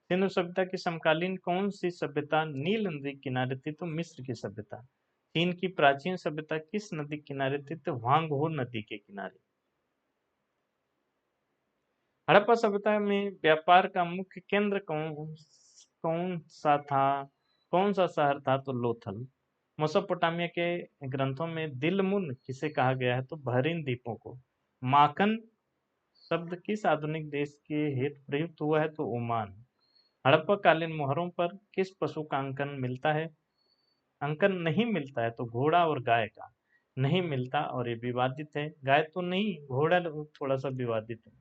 सिंधु सभ्यता की समकालीन कौन सी सभ्यता नील नदी के किनारे थी? तो मिस्र की सभ्यता। चीन की प्राचीन सभ्यता किस नदी के किनारे थी? तो वांगहो नदी के किनारे। हड़प्पा सभ्यता में व्यापार का मुख्य केंद्र कौन सा था? कौन सा शहर था? तो लोथल। मेसोपोटामिया के ग्रंथों में दिलमुन किसे कहा गया है? तो बहरीन द्वीपों को। माखन शब्द किस आधुनिक देश के हेतु प्रयुक्त हुआ है? तो ओमान। हड़प्पा कालीन मोहरों पर किस पशु का अंकन मिलता है? अंकन नहीं मिलता है तो घोड़ा और गाय का नहीं मिलता, और ये विवादित है। गाय तो नहीं, घोड़ा थोड़ा सा विवादित है,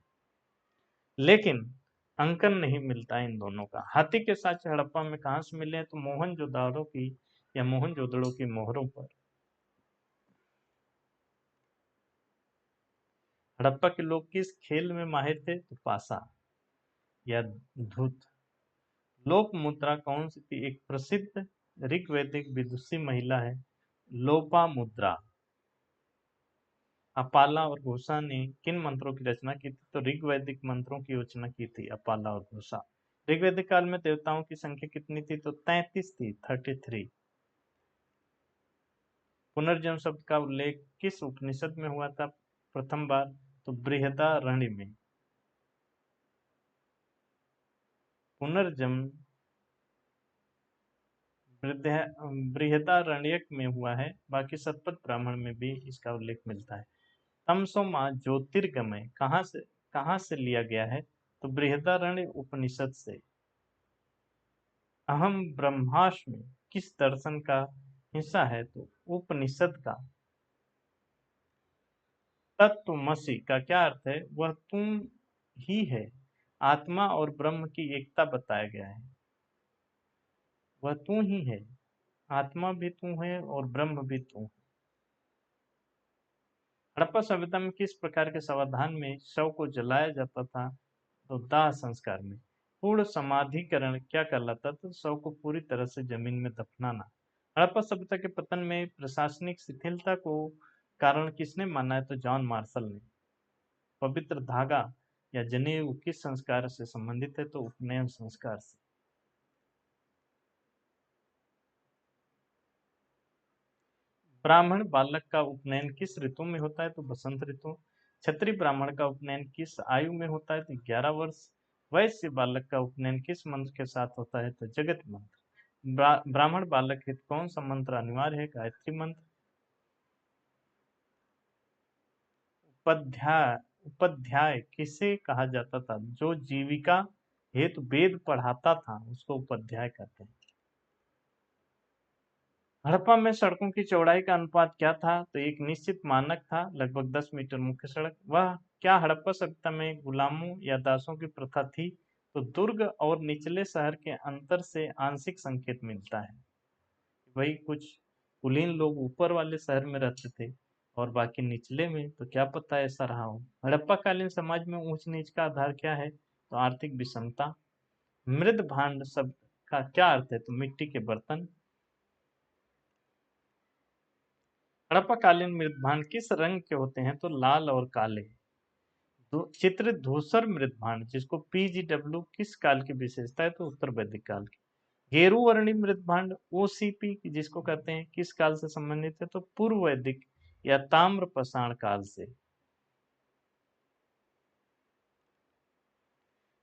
लेकिन अंकन नहीं मिलता इन दोनों का। हाथी के साक्ष्य हड़प्पा में कहाँ से मिले हैं? तो मोहनजोदाड़ो की या मोहनजोदड़ो की मोहरों पर। हड़प्पा के लोग किस खेल में माहिर थे? तो पासा या धूत। लोक मुद्रा कौन सी थी? एक प्रसिद्ध ऋग्वैदिक विदुषी महिला है लोपा मुद्रा। अपाला और घोषा ने किन मंत्रों की रचना की थी? तो ऋग्वैदिक मंत्रों की रचना की थी अपाला और घोषा। ऋग्वैदिक काल में देवताओं की संख्या कितनी थी? तो 33 थी, 33। पुनर्जन्म शब्द का उल्लेख किस उपनिषद में हुआ था प्रथम बार? तो बृहदारण्य में। पुनर्जन्म बृहदारण्यक में हुआ है, बाकी शतपथ ब्राह्मण में भी इसका उल्लेख मिलता है। तमसोमा ज्योतिर्गमय कहाँ से लिया गया है? तो बृहदारण्य उपनिषद से। अहम ब्रह्मास्मि किस दर्शन का हिस्सा है? तो उपनिषद का। तत्वमसि का क्या अर्थ है? वह तुम ही है। आत्मा और ब्रह्म की एकता बताया गया है। वह तू ही है, आत्मा भी तू है और ब्रह्म भी तू है। हड़प्पा सभ्यता में किस प्रकार के समाधान में शव को जलाया जाता था? तो दाह संस्कार में। पूर्ण समाधिकरण क्या कहलाता? तो शव को पूरी तरह से जमीन में दफनाना। हड़प्पा सभ्यता के पतन में प्रशासनिक शिथिलता को कारण किसने माना है? तो जॉन मार्शल ने। पवित्र धागा या जनेऊ किस संस्कार से संबंधित है? तो उपनयन संस्कार से। ब्राह्मण बालक का उपनयन किस ऋतु में होता है? तो बसंत ऋतु। क्षत्रिय ब्राह्मण का उपनयन किस आयु में होता है? तो 11 वर्ष। वैश्य बालक का उपनयन किस मंत्र के साथ होता है? तो जगत मंत्र। ब्राह्मण बालक हित कौन सा मंत्र अनिवार्य है? गायत्री मंत्र। उपाध्याय उपाध्याय किसे कहा जाता था? जो जीविका हेतु वेद पढ़ाता था उसको उपाध्याय कहते हैं। हड़प्पा में सड़कों की चौड़ाई का अनुपात क्या था? तो एक निश्चित मानक था, लगभग 10 मीटर मुख्य सड़क। वह क्या हड़प्पा सभ्यता में गुलामों या दासों की प्रथा थी? तो दुर्ग और निचले शहर के अंतर से आंशिक संकेत मिलता है। वही कुछ कुलीन लोग ऊपर वाले शहर में रहते थे और बाकी निचले में, तो क्या पता ऐसा रहा हो। हड़प्पा कालीन समाज में ऊंच नीच का आधार क्या है? तो आर्थिक विषमता। मृद भांड शब्द का क्या अर्थ है? तो मिट्टी के बर्तन। हड़प्पाकालीन मृदभांड किस रंग के होते हैं? तो लाल और काले। चित्र धूसर मृदभांड जिसको पीजीडब्ल्यू किस काल की विशेषता है? तो उत्तर वैदिक काल की। गेरुवर्णी मृदभांड ओसीपी जिसको कहते हैं किस काल से संबंधित है? तो पूर्व वैदिक या ताम्र पाषाण काल से।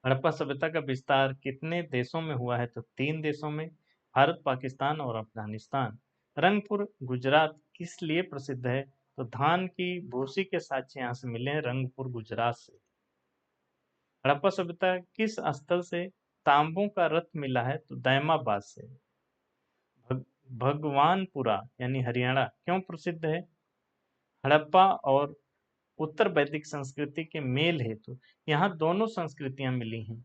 हड़प्पा सभ्यता का विस्तार कितने देशों में हुआ है? तो 3 देशों में, भारत, पाकिस्तान और अफगानिस्तान। रंगपुर गुजरात किस लिए प्रसिद्ध है? तो धान की भूसी के साक्ष्य यहाँ से मिले हैं रंगपुर गुजरात से। हड़प्पा सभ्यता किस स्थल से तांबों का रथ मिला है? तो दैमाबाद से। भग, भगवानपुरा यानी हरियाणा क्यों प्रसिद्ध है? हड़प्पा और उत्तर वैदिक संस्कृति के मेल हेतु यहाँ दोनों संस्कृतियां मिली हैं।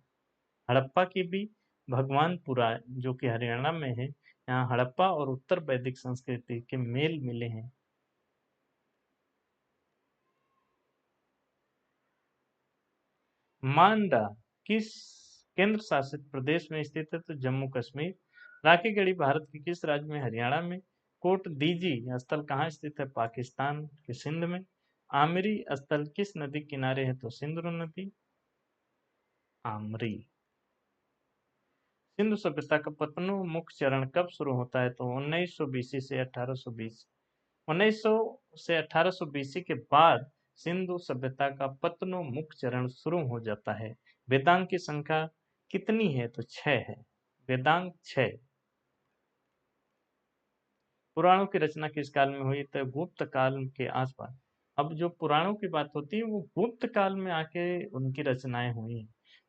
हड़प्पा की भी, भगवानपुरा जो कि हरियाणा में है, यहाँ हड़प्पा और उत्तर वैदिक संस्कृति के मेल मिले हैं। मांडा किस केंद्र शासित प्रदेश में स्थित है? तो जम्मू कश्मीर। राखी गढ़ी भारत के किस राज्य में? हरियाणा में। कोट दीजी स्थल कहाँ स्थित है? पाकिस्तान के सिंध में। आमरी स्थल किस नदी किनारे है? तो सिंधु नदी। आमरी। सिंधु सभ्यता का पतनोन्मुख चरण कब शुरू होता है? तो 1900 बीसी से 1820। 1900 से 1800 बीसी के बाद सिंधु सभ्यता का पतनोन्मुख चरण शुरू हो जाता है। वेदांग की संख्या कितनी है? तो 6 है। वेदांग 6। पुराणों की रचना किस काल में हुई? तो गुप्त काल के आसपास। अब जो पुराणों की बात होती है वो गुप्त काल में आके उनकी रचनाएं हुई।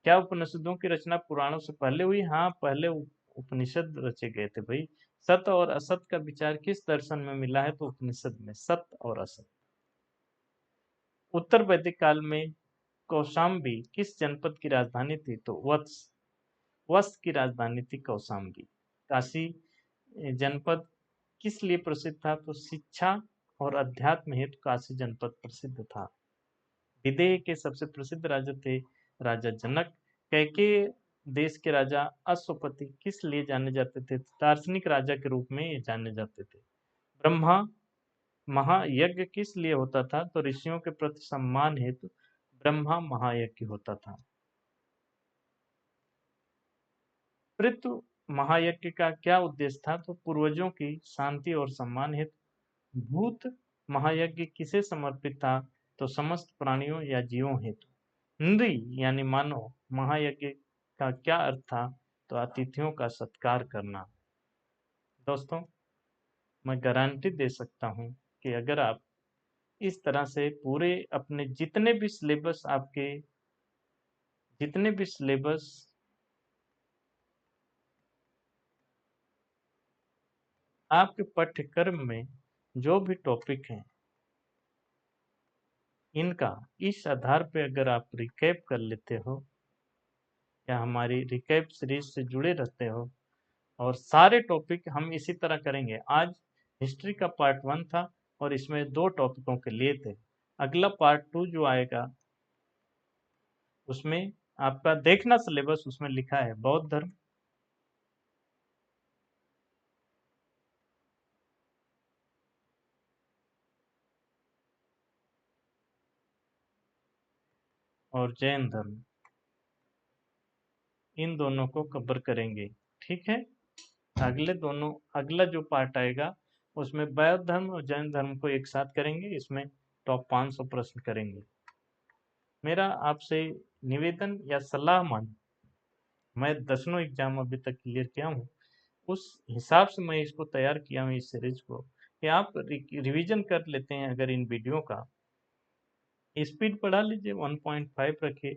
क्या उपनिषदों की रचना पुराणों से पहले हुई? हाँ, पहले उपनिषद रचे गए थे भाई। सत्य और असत का विचार किस दर्शन में मिला है? तो उपनिषद में, सत्य और असत। उत्तर वैदिक काल में कौशाम्बी किस जनपद की राजधानी थी? तो वत्स। वत्स की राजधानी थी कौशाम्बी। काशी जनपद किस लिए प्रसिद्ध था? तो शिक्षा और अध्यात्म हेतु काशी जनपद प्रसिद्ध था। विदेह के सबसे प्रसिद्ध राजा थे राजा जनक। कैकेय देश के राजा अश्वपति किस लिए जाने जाते थे? दार्शनिक राजा के रूप में ये जाने जाते थे। ब्रह्मा महायज्ञ किस लिए होता था? तो ऋषियों के प्रति सम्मान हेतु ब्रह्मा महायज्ञ होता था। पृथु महायज्ञ का क्या उद्देश्य था? तो पूर्वजों की शांति और सम्मान हेतु। भूत महायज्ञ किसे समर्पित था? तो समस्त प्राणियों या जीवों हेतु। नृ यानी मानव महायज्ञ का क्या अर्थ था? तो अतिथियों का सत्कार करना। दोस्तों, मैं गारंटी दे सकता हूं कि अगर आप इस तरह से पूरे अपने जितने भी सिलेबस आपके पाठ्यक्रम में जो भी टॉपिक हैं, इनका इस आधार पे अगर आप रिकैप कर लेते हो या हमारी रिकैप सीरीज से जुड़े रहते हो, और सारे टॉपिक हम इसी तरह करेंगे। आज हिस्ट्री का पार्ट 1 था और इसमें 2 टॉपिकों के लिए थे। अगला पार्ट 2 जो आएगा उसमें आपका देखना सिलेबस, उसमें लिखा है बौद्ध धर्म, और जैन धर्म, इन दोनों को कवर करेंगे। ठीक है, अगला जो पार्ट आएगा उसमें बौद्ध धर्म और जैन धर्म को एक साथ करेंगे। इसमें टॉप 500 प्रश्न करेंगे। मेरा आपसे निवेदन या सलाह मान, मैं दसनों एग्जाम अभी तक क्लियर किया हूँ, उस हिसाब से मैं इसको तैयार किया हूँ इस सीरीज को, कि आप रिवीजन कर लेते हैं। अगर इन वीडियो का स्पीड बढ़ा लीजिए, 1.5 रखिए,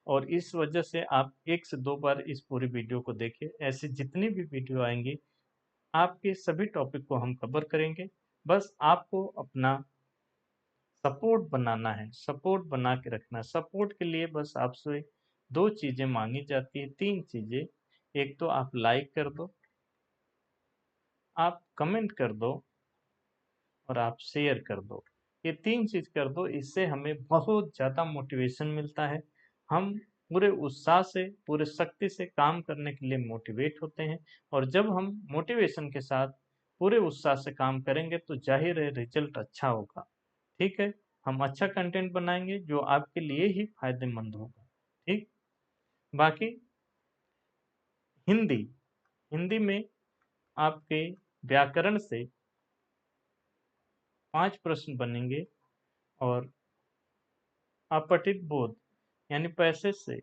और इस वजह से आप 1 से 2 बार इस पूरी वीडियो को देखिए। ऐसे जितनी भी वीडियो आएंगी आपके सभी टॉपिक को हम कवर करेंगे। बस आपको अपना सपोर्ट बनाना है, सपोर्ट बना के रखना है। सपोर्ट के लिए बस आपसे 2 चीजें मांगी जाती है, 3 चीजें। एक तो आप लाइक कर दो, आप कमेंट कर दो, और आप शेयर कर दो। ये 3 चीज कर दो, इससे हमें बहुत ज़्यादा मोटिवेशन मिलता है। हम पूरे उत्साह से, पूरे शक्ति से काम करने के लिए मोटिवेट होते हैं। और जब हम मोटिवेशन के साथ पूरे उत्साह से काम करेंगे तो जाहिर है रिजल्ट अच्छा होगा। ठीक है, हम अच्छा कंटेंट बनाएंगे जो आपके लिए ही फायदेमंद होगा। ठीक, बाकी हिंदी, हिंदी में आपके व्याकरण से 5 प्रश्न बनेंगे, और अपठित बोध यानी पैसेज से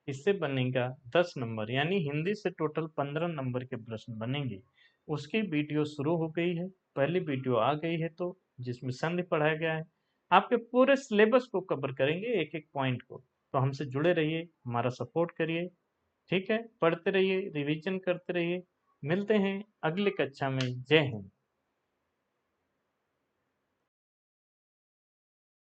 इससे बनेगा 10 नंबर, यानी हिंदी से टोटल 15 नंबर के प्रश्न बनेंगे। उसकी वीडियो शुरू हो गई है, पहली वीडियो आ गई है, तो जिसमें संधि पढ़ाया गया है। आपके पूरे सिलेबस को कवर करेंगे, एक एक पॉइंट को। तो हमसे जुड़े रहिए, हमारा सपोर्ट करिए। ठीक है, पढ़ते रहिए, रिवीजन करते रहिए। मिलते हैं अगली कक्षा में। जय हिंद।